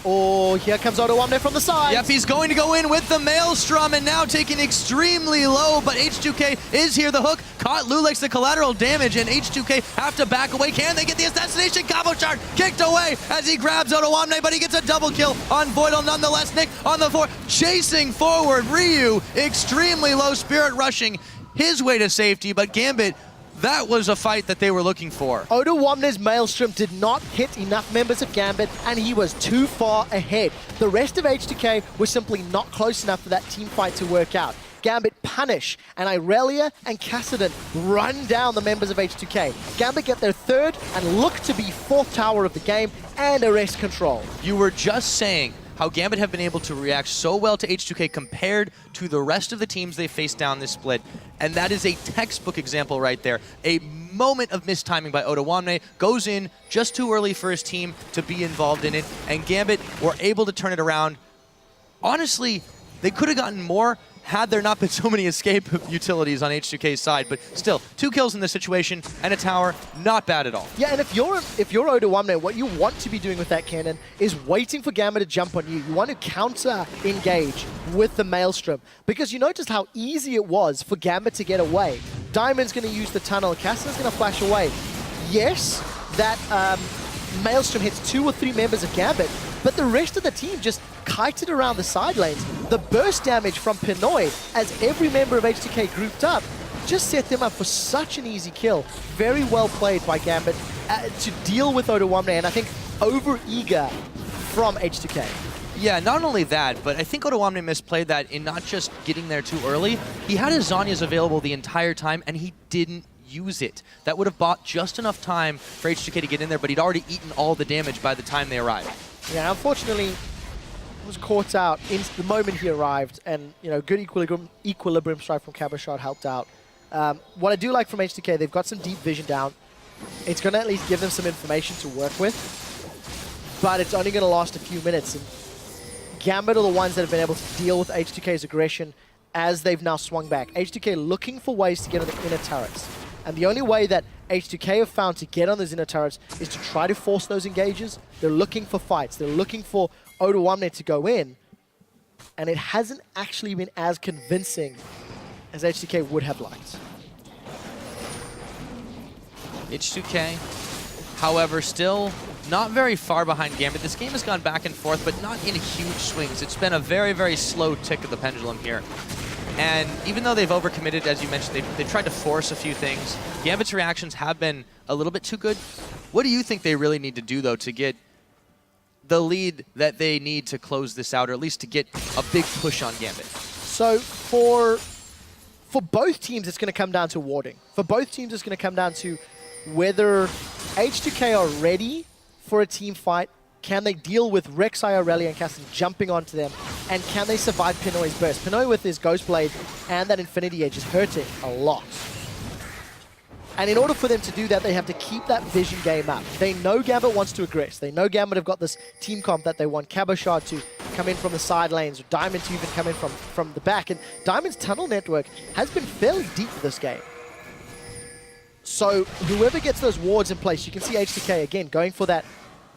here comes Ottawamne from the side. Yep, he's going to go in with the Maelstrom and now taking extremely low, but H2K is here. The hook caught Lulix the collateral damage, and H2K have to back away. Can they get the assassination? Combo shard kicked away as he grabs Ottawamne, but he gets a double kill on Voidal nonetheless. Nick on the floor, chasing forward. Ryu, extremely low, spirit rushing his way to safety, but Gambit, that was a fight that they were looking for. Ottawamne's Maelstrom did not hit enough members of Gambit, and he was too far ahead. The rest of H2K was simply not close enough for that team fight to work out. Gambit punish, and Irelia and Kassadin run down the members of H2K. Gambit get their 3rd and look to be 4th tower of the game and arrest control. You were just saying how Gambit have been able to react so well to H2K compared to the rest of the teams they faced down this split. And that is a textbook example right there. A moment of mistiming by Ottawamne, goes in just too early for his team to be involved in it, and Gambit were able to turn it around. Honestly, they could have gotten more had there not been so many escape utilities on H2K's side, but still, 2 kills in this situation and a tower, not bad at all. Yeah, and if you're Ottawamne, what you want to be doing with that cannon is waiting for Gambit to jump on you. You want to counter-engage with the Maelstrom, because you noticed how easy it was for Gambit to get away. Diamond's going to use the tunnel, Kassadin's going to flash away. Yes, that Maelstrom hits 2 or 3 members of Gambit, but the rest of the team just kited around the side lanes. The burst damage from Pinoy, as every member of H2K grouped up, just set them up for such an easy kill. Very well played by Gambit to deal with Ottawamne, and I think over-eager from H2K. Yeah, not only that, but I think Odoamne misplayed that in not just getting there too early. He had his Zhonya's available the entire time, and he didn't use it. That would have bought just enough time for H2K to get in there, but he'd already eaten all the damage by the time they arrived. Yeah, unfortunately, was caught out in the moment he arrived, and good equilibrium strike from Cabochard helped out. What I do like from H2K, they've got some deep vision down. It's going to at least give them some information to work with, but it's only going to last a few minutes. And Gambit are the ones that have been able to deal with H2K's aggression as they've now swung back. H2K looking for ways to get on the inner turrets. And the only way that H2K have found to get on those inner turrets is to try to force those engages. They're looking for fights. They're looking for Odoamne to go in. And it hasn't actually been as convincing as H2K would have liked. H2K, however, still not very far behind Gambit. This game has gone back and forth, but not in huge swings. It's been a very, very slow tick of the pendulum here. And even though they've overcommitted, as you mentioned, they tried to force a few things. Gambit's reactions have been a little bit too good. What do you think they really need to do, though, to get the lead that they need to close this out, or at least to get a big push on Gambit? So for both teams, it's going to come down to warding. For both teams, it's going to come down to whether H2K are ready for a team fight. Can they deal with Rek'Sai, Aurelia, and Castan jumping onto them? And can they survive Pinoy's burst? Pinoy with his Ghost Blade and that Infinity Edge is hurting a lot. And in order for them to do that, they have to keep that vision game up. They know Gambit wants to aggress. They know Gambit have got this team comp that they want Cabochard to come in from the side lanes, or Diamond to even come in from the back. And Diamond's tunnel network has been fairly deep this game. So whoever gets those wards in place, you can see H2K again going for that,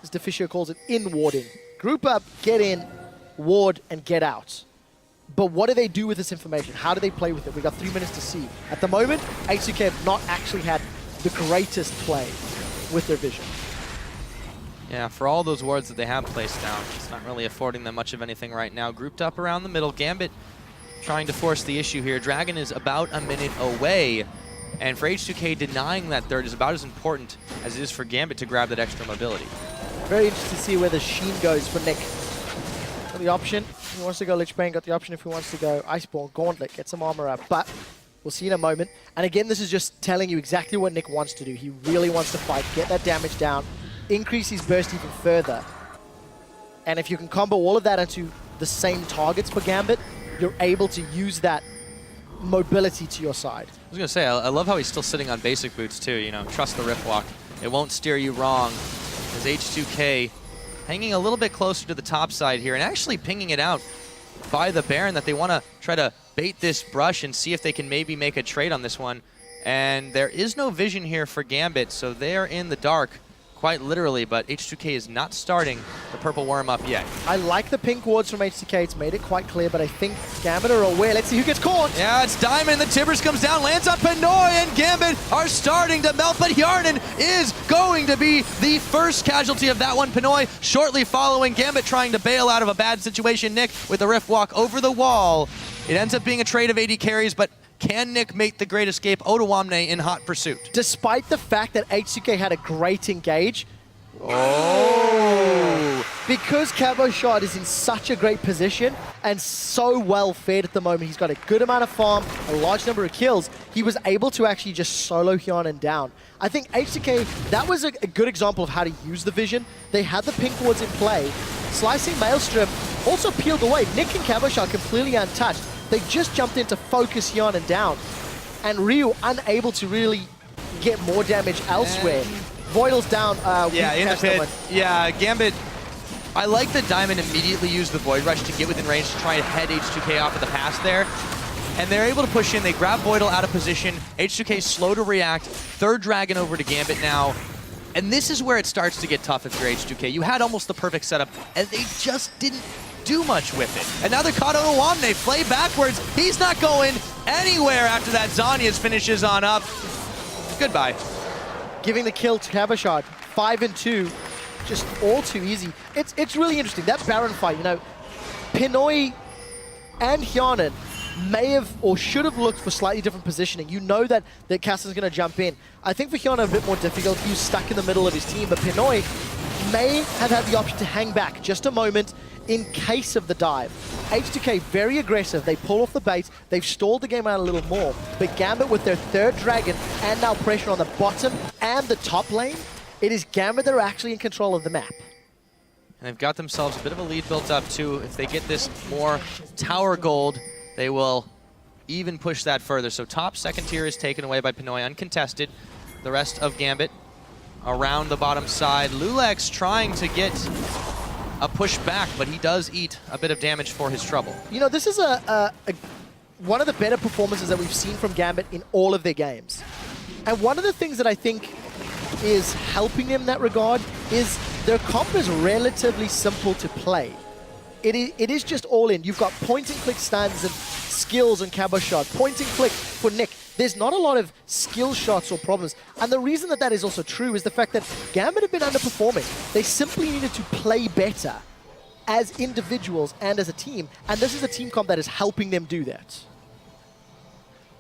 as Deficio calls it, in-warding. Group up, get in, ward, and get out. But what do they do with this information? How do they play with it? We've got 3 minutes to see. At the moment, H2K have not actually had the greatest play with their vision. Yeah, for all those wards that they have placed down, it's not really affording them much of anything right now. Grouped up around the middle, Gambit trying to force the issue here. Dragon is about a minute away. And for H2K, denying that third is about as important as it is for Gambit to grab that extra mobility. Very interesting to see where the Sheen goes for Nick. Got the option. If he wants to go Lich Bane, got the option if he wants to go Iceborne, Gauntlet, get some armor up. But we'll see in a moment. And again, this is just telling you exactly what Nick wants to do. He really wants to fight, get that damage down, increase his burst even further. And if you can combo all of that into the same targets for Gambit, you're able to use that mobility to your side. I was going to say, I love how he's still sitting on basic boots too, trust the Rift Walk. It won't steer you wrong. As H2K hanging a little bit closer to the top side here and actually pinging it out by the Baron that they want to try to bait this brush and see if they can maybe make a trade on this one. And there is no vision here for Gambit, so they're in the dark, quite literally, but H2K is not starting the purple worm up yet. I like the pink wards from H2K. It's made it quite clear, but I think Gambit are aware. Let's see who gets caught. Yeah, it's Diamond. The Tibbers comes down, lands on Pinoy, and Gambit are starting to melt, but Hjarnan is going to be the first casualty of that one. Pinoy shortly following, Gambit trying to bail out of a bad situation. Nick with the Rift Walk over the wall. It ends up being a trade of AD carries, but can Nick make the great escape? Odoamne in hot pursuit. Despite the fact that H2K had a great engage, because Cabochard is in such a great position and so well fed at the moment, he's got a good amount of farm, a large number of kills, he was able to actually just solo Hjarnan down. I think H2K, that was a good example of how to use the vision. They had the pink wards in play. Slicing Maelstrom also peeled away. Nick and Cabochard completely untouched. They just jumped in to focus Hjarnan down. And Ryu unable to really get more damage elsewhere. Voidal's down. Yeah, in the pit. Yeah, Gambit. I like that Diamond immediately used the Void Rush to get within range to try to head H2K off of the pass there. And they're able to push in. They grab Voidal out of position. H2K slow to react. Third Dragon over to Gambit now. And this is where it starts to get tough if you're H2K. You had almost the perfect setup, and they just didn't do much with it. And now they're caught on Odoamne. Play backwards. He's not going anywhere after that. Zhonya's finishes on up. Goodbye. Giving the kill to Cabochard. 5 and 2. Just all too easy. It's really interesting. That Baron fight, Pinoy and Hjarnan may have or should have looked for slightly different positioning. You know that Castan's going to jump in. I think for Hjarnan a bit more difficult. He was stuck in the middle of his team, but Pinoy may have had the option to hang back just a moment in case of the dive. H2K very aggressive. They pull off the bait. They've stalled the game out a little more. But Gambit with their third dragon and now pressure on the bottom and the top lane, it is Gambit that are actually in control of the map. And they've got themselves a bit of a lead built up too. If they get this more tower gold, they will even push that further. So top second tier is taken away by Pinoy, uncontested. The rest of Gambit around the bottom side. Lulex trying to get a push back, but he does eat a bit of damage for his trouble. You know, this is one of the better performances that we've seen from Gambit in all of their games. And one of the things that I think is helping them in that regard is their comp is relatively simple to play. It is just all in. You've got point and click stuns and skills and cabo shot, point and click for Nick. There's not a lot of skill shots or problems. And the reason that that is also true is the fact that Gambit have been underperforming. They simply needed to play better as individuals and as a team. And this is a team comp that is helping them do that.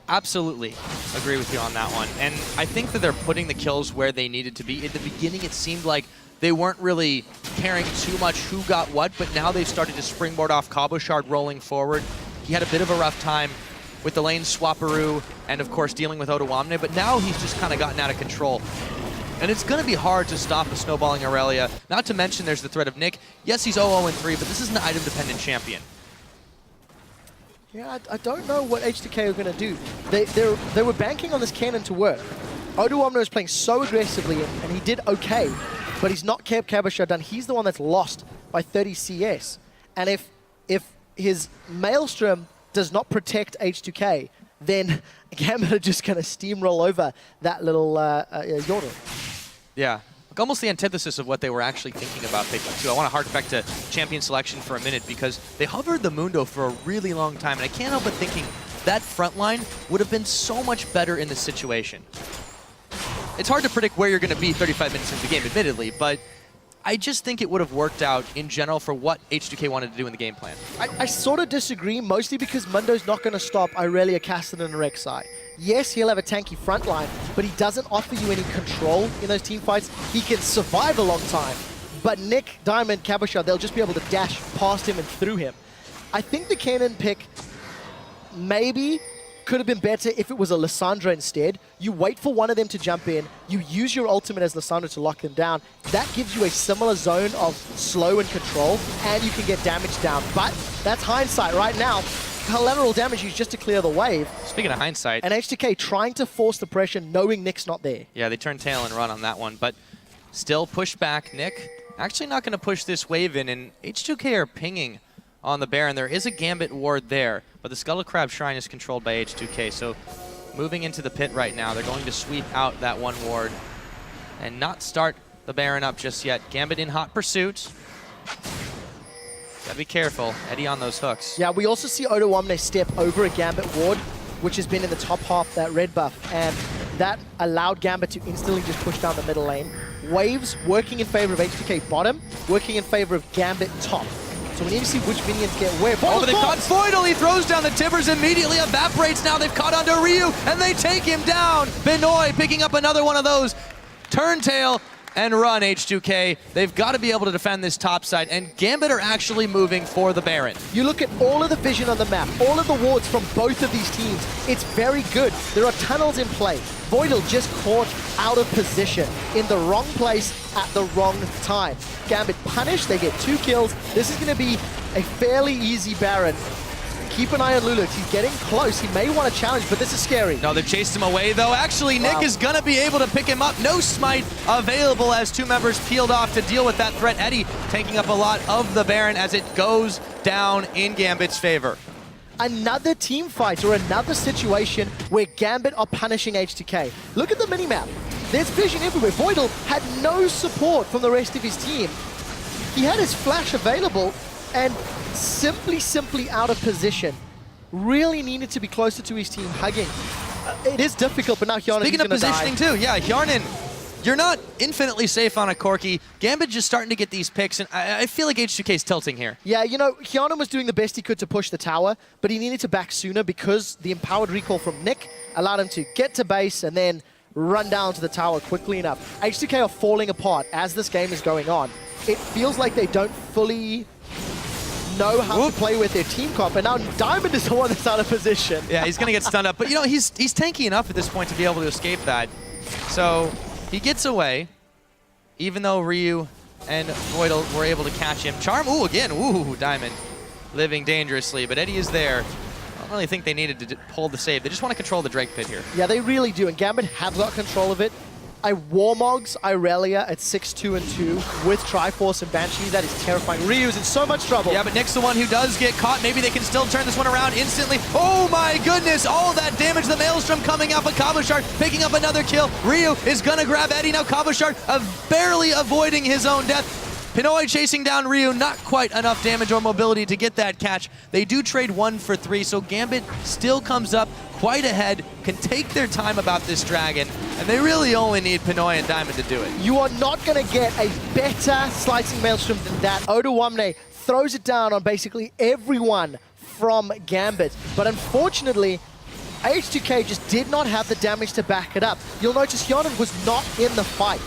Absolutely agree with you on that one. And I think that they're putting the kills where they needed to be. At the beginning, it seemed like they weren't really caring too much who got what, but now they've started to springboard off Cabochard rolling forward. He had a bit of a rough time with the lane swapperoo and, of course, dealing with Odoamne, but now he's just kind of gotten out of control. And it's going to be hard to stop a snowballing Aurelia. Not to mention there's the threat of Nick. Yes, he's 0-0-3, but this is an item-dependent champion. Yeah, I don't know what H2K are going to do. They were banking on this cannon to work. Odoamne was playing so aggressively, and he did okay, but he's not kept Cabochard done. He's the one that's lost by 30 CS. And if his Maelstrom does not protect H2K, then Gambit are just going to steamroll over that little Yordle. Yeah. Almost the antithesis of what they were actually thinking about picking too. I want to hark back to champion selection for a minute because they hovered the Mundo for a really long time, and I can't help but thinking that front line would have been so much better in this situation. It's hard to predict where you're going to be 35 minutes into the game, admittedly, but I just think it would have worked out in general for what H2K wanted to do in the game plan. I sort of disagree, mostly because Mundo's not going to stop Irelia, Cassidy, and Rek'Sai. Yes, he'll have a tanky front line, but he doesn't offer you any control in those team fights. He can survive a long time, but Nick, Diamond, Cabochard, they'll just be able to dash past him and through him. I think the cannon pick maybe could have been better if it was a Lissandra instead. You wait for one of them to jump in, you use your ultimate as Lissandra to lock them down. That gives you a similar zone of slow and control, and you can get damage down. But that's hindsight right now. Collateral damage used just to clear the wave. Speaking of hindsight. And H2K trying to force the pressure knowing Nick's not there. Yeah, they turn tail and run on that one, but still push back. Nick actually not going to push this wave in, and H2K are pinging on the Baron. There is a Gambit ward there, but the Scuttle Crab Shrine is controlled by H2K, so moving into the pit right now, they're going to sweep out that one ward and not start the Baron up just yet. Gambit in hot pursuit. Gotta be careful. Eddie on those hooks. Yeah, we also see Odoamne step over a Gambit ward, which has been in the top half, that red buff, and that allowed Gambit to instantly just push down the middle lane. Waves working in favor of H2K bottom, working in favor of Gambit top. So we need to see which minions get where. Oh, but they've caught Foidle. He throws down the timbers, immediately evaporates now. They've caught onto Ryu, and they take him down. Benoy picking up another one of those. Turntail and run, H2K. They've got to be able to defend this top side, and Gambit are actually moving for the Baron. You look at all of the vision on the map, all of the wards from both of these teams. It's very good. There are tunnels in play. Voidal just caught out of position in the wrong place at the wrong time. Gambit punished, they get 2 kills. This is going to be a fairly easy Baron. Keep an eye on Lulux. He's getting close. He may want to challenge, but this is scary. No, they've chased him away, though. Actually, Nick is going to be able to pick him up. No smite available as 2 members peeled off to deal with that threat. Eddie taking up a lot of the Baron as it goes down in Gambit's favor. Another team fight or another situation where Gambit are punishing H2K. Look at the minimap. There's vision everywhere. Voidal had no support from the rest of his team. He had his flash available and simply out of position. Really needed to be closer to his team, hugging. It is difficult, but now Hjarnan is going to die. Speaking of positioning too, yeah, Hjarnan, you're not infinitely safe on a Corki. Gambit just starting to get these picks, and I feel like H2K is tilting here. Yeah, you know, Hjarnan was doing the best he could to push the tower, but he needed to back sooner because the empowered recall from Nick allowed him to get to base and then run down to the tower quickly enough. H2K are falling apart as this game is going on. it feels like they don't fully know how to play with their team comp, and now Diamond is the one that's out of position. Yeah, he's going to get stunned up. But, you know, he's tanky enough at this point to be able to escape that. So he gets away, even though Ryu and Voidal were able to catch him. Charm, ooh, again, ooh, Diamond living dangerously. But Eddie is there. I don't really think they needed to pull the save. They just want to control the Drake pit here. Yeah, they really do, and Gambit have got control of it. I Warmogs Irelia at 6-2 and 2 with Triforce and Banshee. That is terrifying. Ryu's in so much trouble. Yeah, but Nick's the one who does get caught. Maybe they can still turn this one around instantly. Oh my goodness, all that damage. The Maelstrom coming out, but Kabushard picking up another kill. Ryu is gonna grab Eddie. Now Kabushard barely avoiding his own death. Pinoy chasing down Ryu, not quite enough damage or mobility to get that catch. They do trade 1 for 3, so Gambit still comes up quite ahead, can take their time about this dragon, and they really only need Pinoy and Diamond to do it. You are not going to get a better slicing Maelstrom than that. Oduwamne throws it down on basically everyone from Gambit, but unfortunately, H2K just did not have the damage to back it up. You'll notice Hyonin was not in the fight.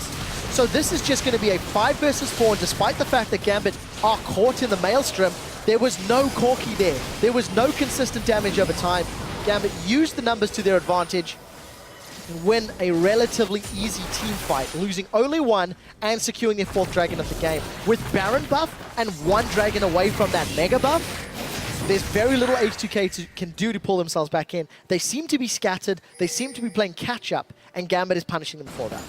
So this is just going to be a 5 versus 4, and despite the fact that Gambit are caught in the Maelstrom, there was no Corki there. There was no consistent damage over time. Gambit used the numbers to their advantage and win a relatively easy team fight, losing only 1 and securing their 4th dragon of the game. With Baron buff and 1 dragon away from that Mega buff, there's very little H2K can do to pull themselves back in. They seem to be scattered, they seem to be playing catch-up, and Gambit is punishing them for that.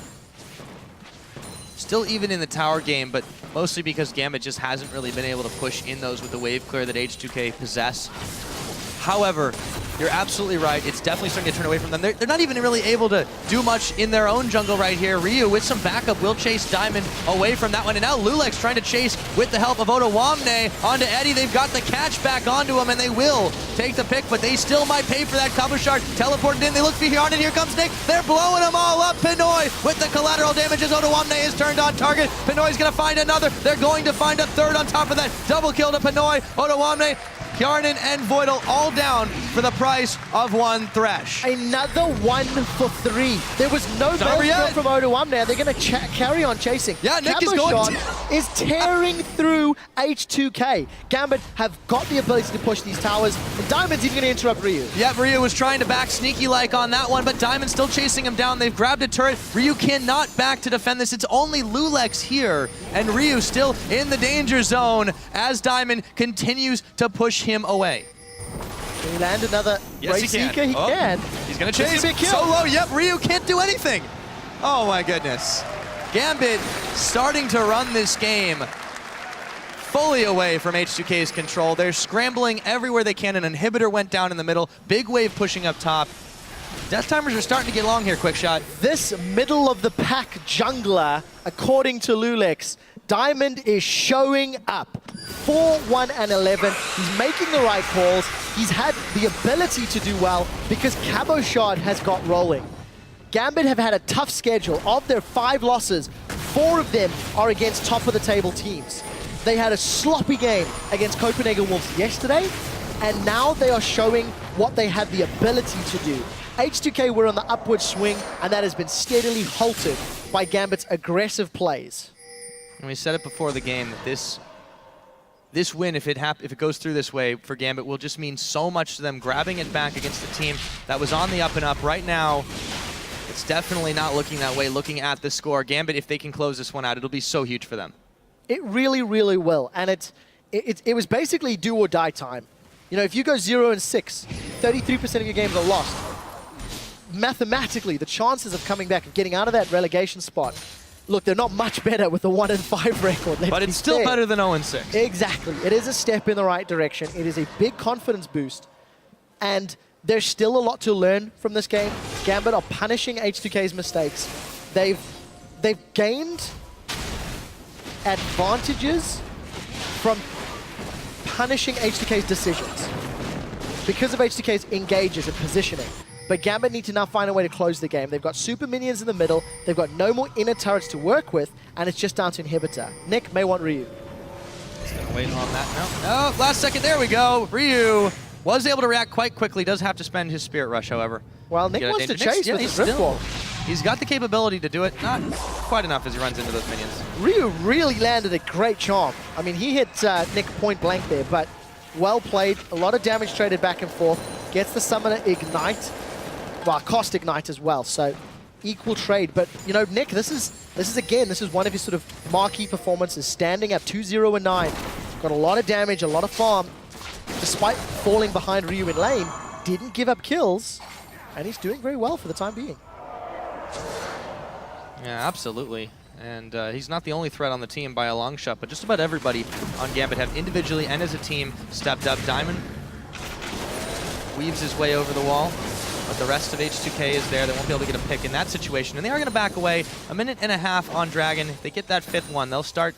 Still even in the tower game, but mostly because Gambit just hasn't really been able to push in those with the wave clear that H2K possess. However, you're absolutely right. It's definitely starting to turn away from them. They're not even really able to do much in their own jungle right here. Ryu, with some backup, will chase Diamond away from that one. And now Lulex trying to chase with the help of Oduwamne onto Eddie. They've got the catch back onto him, and they will take the pick, but they still might pay for that. Kabushard teleported in. They look for Hyonin, and here comes Nick. They're blowing them all up. Pinoy with the collateral damages. Oduwamne is turned on target. Pinoy's going to find another. They're going to find a 3rd on top of that. Double kill to Pinoy. Oduwamne, Hyonin, and Voidal all down for the price of 1 Thresh. Another 1 for 3. There was no Maelstrom from Oduwamne. They're going to carry on chasing. Yeah, Nick is going is tearing through H2K. Gambit have got the ability to push these towers, and Diamond's even going to interrupt Ryu. Yeah, Ryu was trying to back sneaky-like on that one, but Diamond's still chasing him down. They've grabbed a turret. Ryu cannot back to defend this. It's only Lulex here, and Ryu still in the danger zone as Diamond continues to push him away. Can he land another Race Seeker? He can. He's going to chase solo. Yep, Ryu can't do anything. Oh my goodness. Gambit starting to run this game fully away from H2K's control. They're scrambling everywhere they can. An inhibitor went down in the middle. Big wave pushing up top. Death timers are starting to get long here, Quickshot. This middle of the pack jungler, according to Lulex, Diamond is showing up. 4, 1, and 11. He's making the right calls. He's had the ability to do well because Kabushard has got rolling. Gambit have had a tough schedule. Of their 5 losses, 4 of them are against top-of-the-table teams. They had a sloppy game against Copenhagen Wolves yesterday, and now they are showing what they had the ability to do. H2K were on the upward swing, and that has been steadily halted by Gambit's aggressive plays. And we said it before the game that this win, if it goes through this way for Gambit, will just mean so much to them, grabbing it back against the team that was on the up and up. Right now, it's definitely not looking that way, looking at the score. Gambit, if they can close this one out, it'll be so huge for them. It really, really will. And it was basically do or die time. You know, if you go 0-6, 33% of your games are lost. Mathematically, the chances of coming back and getting out of that relegation spot, look, they're not much better with the 1-5 record. But it's still better than 0-6. Exactly. It is a step in the right direction. It is a big confidence boost. And there's still a lot to learn from this game. Gambit are punishing H2K's mistakes. They've gained advantages from punishing H2K's decisions because of H2K's engages and positioning. But Gambit need to now find a way to close the game. They've got super minions in the middle, they've got no more inner turrets to work with, and it's just down to Inhibitor. Nick may want Ryu. He's gonna wait on that. No, last second, there we go. Ryu was able to react quite quickly, does have to spend his Spirit Rush, however. Well, Nick wants to chase with his Rift Wall. He's got the capability to do it, not quite enough as he runs into those minions. Ryu really landed a great charm. I mean, he hit Nick point blank there, but well played. A lot of damage traded back and forth. Gets the summoner ignite, well, cost ignite as well. So equal trade. But you know, Nick, this is one of his sort of marquee performances. Standing at 2-0 and 9, got a lot of damage, a lot of farm. Despite falling behind Ryu in lane, didn't give up kills, and he's doing very well for the time being. Yeah, absolutely. And he's not the only threat on the team by a long shot, but just about everybody on Gambit have individually and as a team stepped up. Diamond weaves his way over the wall, but the rest of H2K is there. They won't be able to get a pick in that situation, and they are going to back away. A minute and a half on Dragon. If they get that 5th one, they'll start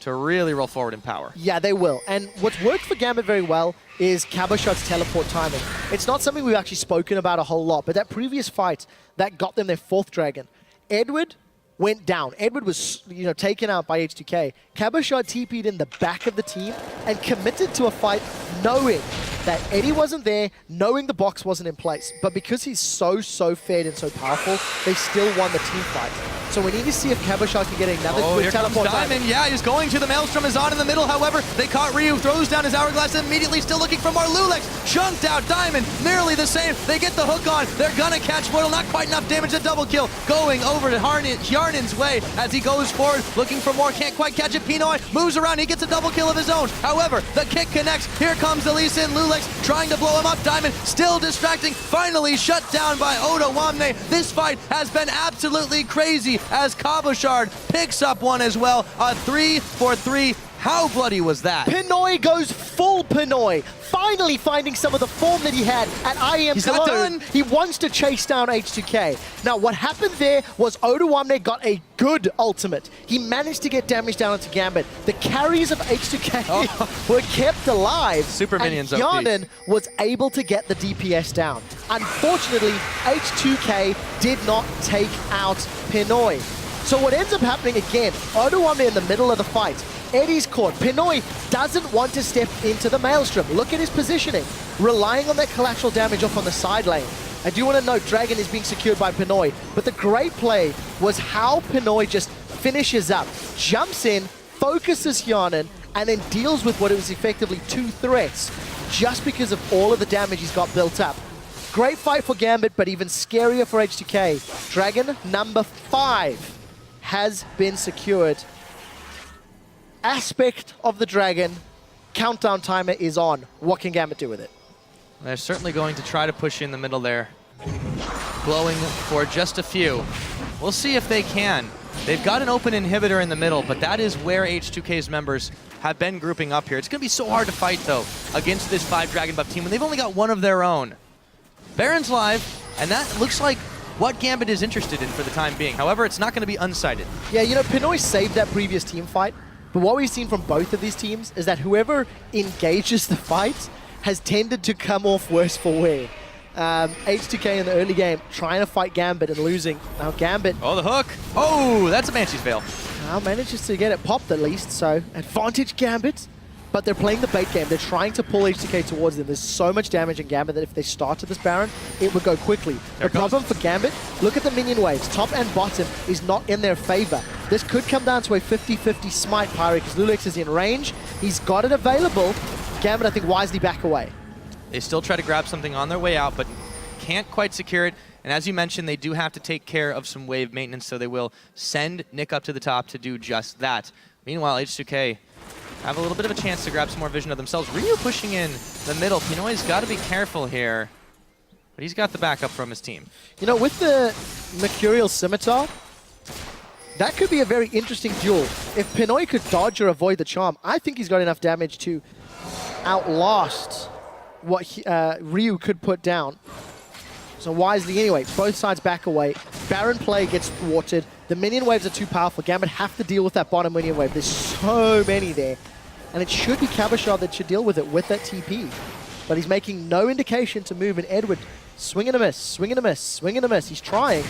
to really roll forward in power. Yeah, they will. And what's worked for Gambit very well is Cabochard's teleport timing. It's not something we've actually spoken about a whole lot, but that previous fight that got them their 4th Dragon, Edward went down. Edward was, you know, taken out by H2K. Cabochard TP'd in the back of the team and committed to a fight knowing that Eddie wasn't there, knowing the box wasn't in place. But because he's so fed and so powerful, they still won the team fight. So we need to see if Cabochard can get another quick teleport. Diamond, yeah, he's going to the Maelstrom, is on in the middle. However, they caught Ryu, throws down his Hourglass, immediately still looking for more. Lulex chunked out. Diamond, nearly the same. They get the hook on. They're gonna catch Mortal. Not quite enough damage to double kill. Going over to Yarnin's way as he goes forward, looking for more. Can't quite catch it. Pinoy moves around. He gets a double kill of his own. However, the kick connects. Here comes the Lee Sin. Lulex trying to blow him up. Diamond still distracting. Finally shut down by Oda-Wamne. This fight has been absolutely crazy as Cabochard picks up one as well. A 3-for-3. How bloody was that? Pinoy goes full Pinoy. Finally finding some of the form that he had at IEM He's Cologne. not done. He wants to chase down H2K. Now, what happened there was Oda-Wamne got a good ultimate. He managed to get damage down into Gambit. The carries of H2K were kept alive. Super minions and OP. Yarnin was able to get the DPS down. Unfortunately, H2K did not take out Pinoy. So what ends up happening again, Oda-Wamne in the middle of the fight. Eddie's caught. Pinoy doesn't want to step into the Maelstrom. Look at his positioning, relying on that collateral damage off on the side lane. I do want to note Dragon is being secured by Pinoy, but the great play was how Pinoy just finishes up, jumps in, focuses Yarnin, and then deals with what was effectively 2 threats just because of all of the damage he's got built up. Great fight for Gambit, but even scarier for H2K. Dragon number 5 has been secured. Aspect of the Dragon, countdown timer is on. What can Gambit do with it? They're certainly going to try to push in the middle there. Glowing for just a few. We'll see if they can. They've got an open inhibitor in the middle, but that is where H2K's members have been grouping up here. It's going to be so hard to fight, though, against this 5 Dragon buff team when they've only got one of their own. Baron's live, and that looks like what Gambit is interested in for the time being. However, it's not going to be unsighted. Yeah, you know, Pinoy saved that previous team fight. But what we've seen from both of these teams is that whoever engages the fight has tended to come off worse for wear. H2K in the early game trying to fight Gambit and losing. Now Gambit... Oh, the hook! Oh, that's a Banshee's Veil. Now manages to get it popped at least, so advantage Gambit. But they're playing the bait game. They're trying to pull H2K towards them. There's so much damage in Gambit that if they started this Baron, it would go quickly. The problem for Gambit, look at the minion waves. Top and bottom is not in their favor. This could come down to a 50-50 smite, Pyre, because Lulex is in range. He's got it available. Gambit, I think, wisely back away. They still try to grab something on their way out, but can't quite secure it. And as you mentioned, they do have to take care of some wave maintenance, so they will send Nick up to the top to do just that. Meanwhile, H2K have a little bit of a chance to grab some more vision of themselves. Ryu pushing in the middle. Pinoy's got to be careful here, but he's got the backup from his team. You know, with the Mercurial Scimitar, that could be a very interesting duel. If Pinoy could dodge or avoid the charm, I think he's got enough damage to outlast what Ryu could put down. So wisely anyway, both sides back away. Baron play gets thwarted. The minion waves are too powerful. Gambit have to deal with that bottom minion wave. There's so many there. And it should be Cabochard that should deal with it with that TP. But he's making no indication to move, and Edward swing and a miss, swing and a miss, swing and a miss. He's trying.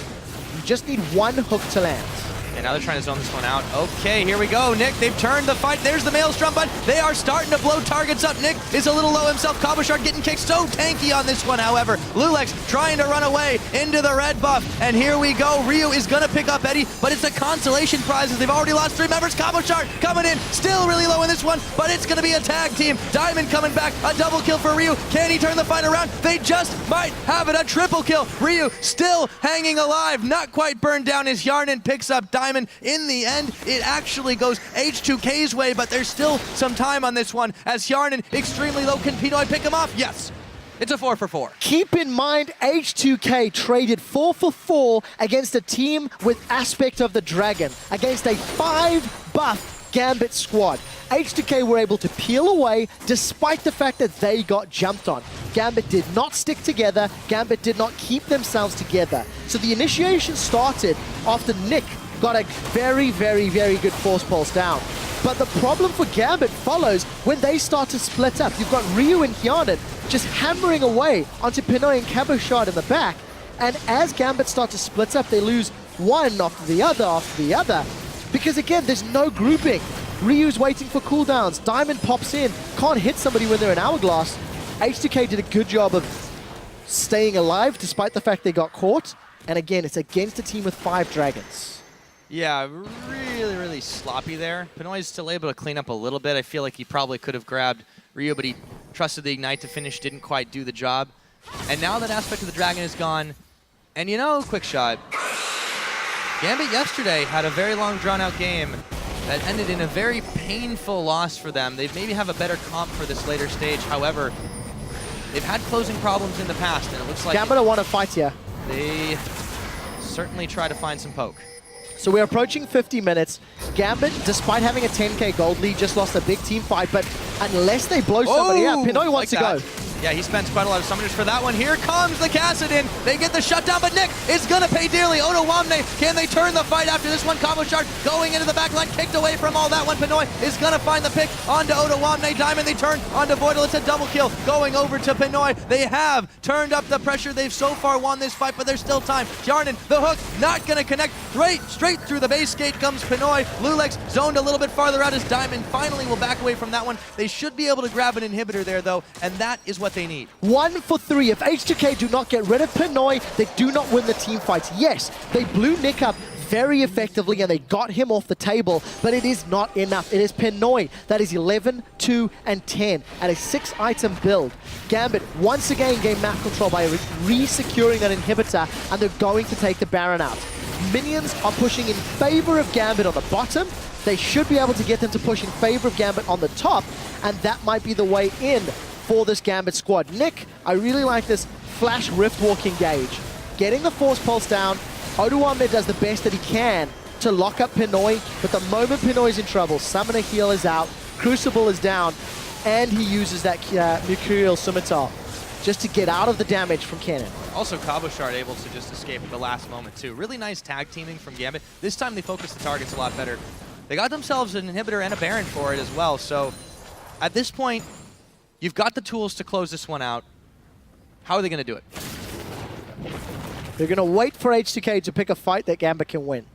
You just need one hook to land. And now they're trying to zone this one out. Okay, here we go. Nick, they've turned the fight. There's the Maelstrom, but they are starting to blow targets up. Nick is a little low himself. Cabochard getting kicked so tanky on this one, however. Lulex trying to run away into the red buff. And here we go. Ryu is going to pick up Eddie, but it's a consolation prize as they've already lost 3 members. Cabochard coming in, still really low in this one, but it's going to be a tag team. Diamond coming back, a double kill for Ryu. Can he turn the fight around? They just might have it, a triple kill. Ryu still hanging alive, not quite burned down as Yarnan picks up Diamond. In the end, it actually goes H2K's way, but there's still some time on this one as Yarnan extremely low. Can Pinoy pick him off? Yes. It's a 4 for 4. Keep in mind, H2K traded 4 for 4 against a team with aspect of the dragon, against a 5-buff Gambit squad. H2K were able to peel away despite the fact that they got jumped on. Gambit did not stick together. Gambit did not keep themselves together. So the initiation started after Nick got a very, very, very good force pulse down. But the problem for Gambit follows when they start to split up. You've got Ryu and Hyanan just hammering away onto Pinoy and Cabochard in the back. And as Gambit start to split up, they lose one after the other, because again, there's no grouping. Ryu's waiting for cooldowns. Diamond pops in, can't hit somebody when they're in Hourglass. H2K did a good job of staying alive despite the fact they got caught. And again, it's against a team with 5 dragons. Yeah, really, really sloppy there. Pinoy's still able to clean up a little bit. I feel like he probably could have grabbed Ryu, but he trusted the Ignite to finish, didn't quite do the job. And now that aspect of the Dragon is gone. And you know, quick shot. Gambit yesterday had a very long, drawn-out game that ended in a very painful loss for them. They maybe have a better comp for this later stage. However, they've had closing problems in the past, and it looks like Gambit want to fight here. They certainly try to find some poke. So we're approaching 50 minutes. Gambit, despite having a 10k gold lead, just lost a big team fight, but unless they blow somebody out, Pinoy wants to go. Yeah, he spends quite a lot of summoners for that one. Here comes the Kassadin. They get the shutdown, but Nick is going to pay dearly. Odo Wamne, can they turn the fight after this one? Cabochard going into the back line, kicked away from all that one. Pinoy is going to find the pick onto Odo Wamne. Diamond, they turn onto Voidal. It's a double kill going over to Pinoy. They have turned up the pressure. They've so far won this fight, but there's still time. Yarnan, the hook, not going to connect. Straight through the base gate comes Pinoy. Lulex zoned a little bit farther out as Diamond finally will back away from that one. They should be able to grab an inhibitor there, though, and that is what they need. 1 for 3. If H2K do not get rid of Pinoy, they do not win the team fights. Yes, they blew Nick up very effectively and they got him off the table, but it is not enough. It is Pinoy that is 11, 2, and 10 at a 6-item build. Gambit once again gain map control by re-securing that inhibitor, and they're going to take the Baron out. Minions are pushing in favor of Gambit on the bottom. They should be able to get them to push in favor of Gambit on the top, and that might be the way in for this Gambit squad. Nick, I really like this flash rift walk engage. Getting the force pulse down, Oduwamne does the best that he can to lock up Pinoy, but the moment Pinoy's in trouble, Summoner Heal is out, Crucible is down, and he uses that Mercurial Scimitar just to get out of the damage from Cannon. Also, Cabochard able to just escape at the last moment, too. Really nice tag teaming from Gambit. This time they focused the targets a lot better. They got themselves an inhibitor and a Baron for it as well, so at this point, you've got the tools to close this one out. How are they going to do it? They're going to wait for H2K to pick a fight that Gambit can win.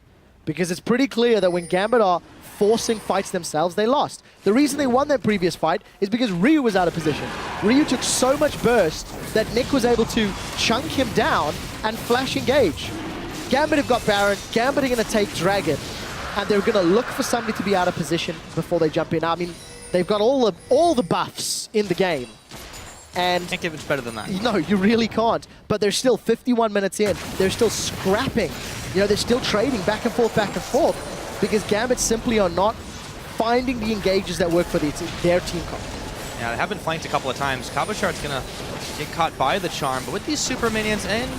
Because it's pretty clear that when Gambit are forcing fights themselves, they lost. The reason they won that previous fight is because Ryu was out of position. Ryu took so much burst that Nick was able to chunk him down and flash engage. Gambit have got Baron, Gambit are going to take Dragon, and they're going to look for somebody to be out of position before they jump in. I mean, they've got all the buffs in the game. And can't get much better than that. No, you really can't. But they're still 51 minutes in. They're still scrapping. You know, they're still trading back and forth, because Gambit simply are not finding the engages that work for their team comp. Yeah, they have been flanked a couple of times. Cabochard's going to get caught by the charm, but with these super minions and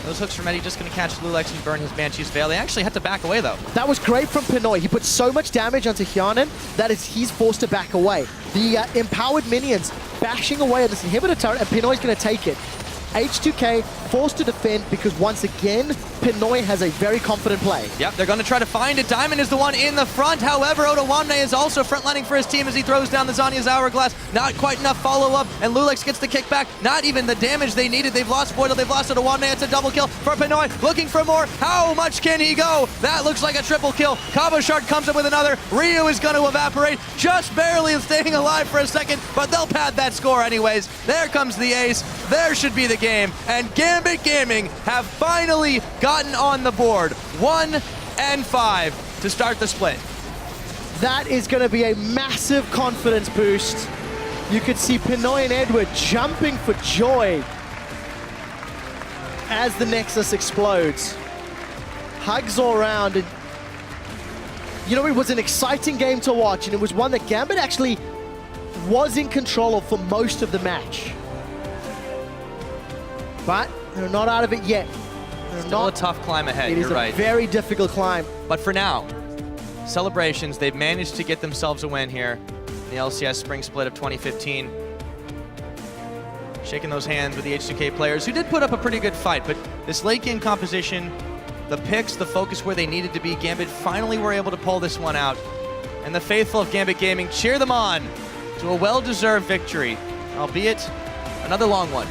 those hooks from Eddie just going to catch Lulex and burn his Banshee's Veil. They actually had to back away, though. That was great from Pinoy. He put so much damage onto Hyanan that he's forced to back away. The empowered minions bashing away at this inhibitor turret, and Pinoy's going to take it. H2K forced to defend because once again, Pinoy has a very confident play. Yep, they're going to try to find it. Diamond is the one in the front. However, Odawane is also frontlining for his team as he throws down the Zanya's Hourglass. Not quite enough follow-up, and Lulex gets the kickback. Not even the damage they needed. They've lost Voidal, they've lost Odawane. It's a double kill for Pinoy, looking for more. How much can he go? That looks like a triple kill. Cabo Shark comes up with another. Ryu is going to evaporate, just barely staying alive for a second, but they'll pad that score anyways. There comes the ace. There should be the game, and Gambit Gaming have finally gotten on the board. 1-5 to start the split. That is going to be a massive confidence boost. You could see Pinoy and Edward jumping for joy as the Nexus explodes. Hugs all around. And, you know, it was an exciting game to watch, and it was one that Gambit actually was in control of for most of the match. But they're not out of it yet. Still a tough climb ahead, you're right. It is a very difficult climb. But for now, celebrations, they've managed to get themselves a win here in the LCS Spring Split of 2015. Shaking those hands with the H2K players, who did put up a pretty good fight, but this late game composition, the picks, the focus where they needed to be, Gambit finally were able to pull this one out. And the faithful of Gambit Gaming cheer them on to a well-deserved victory, albeit another long one.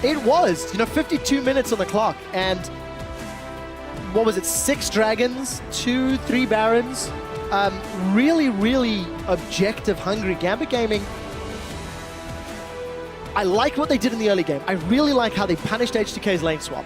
It was, 52 minutes on the clock, and what was it, 6 Dragons, 2-3 Barons. Really, really objective hungry. Gambit Gaming, I like what they did in the early game. I really like how they punished H2K's lane swap.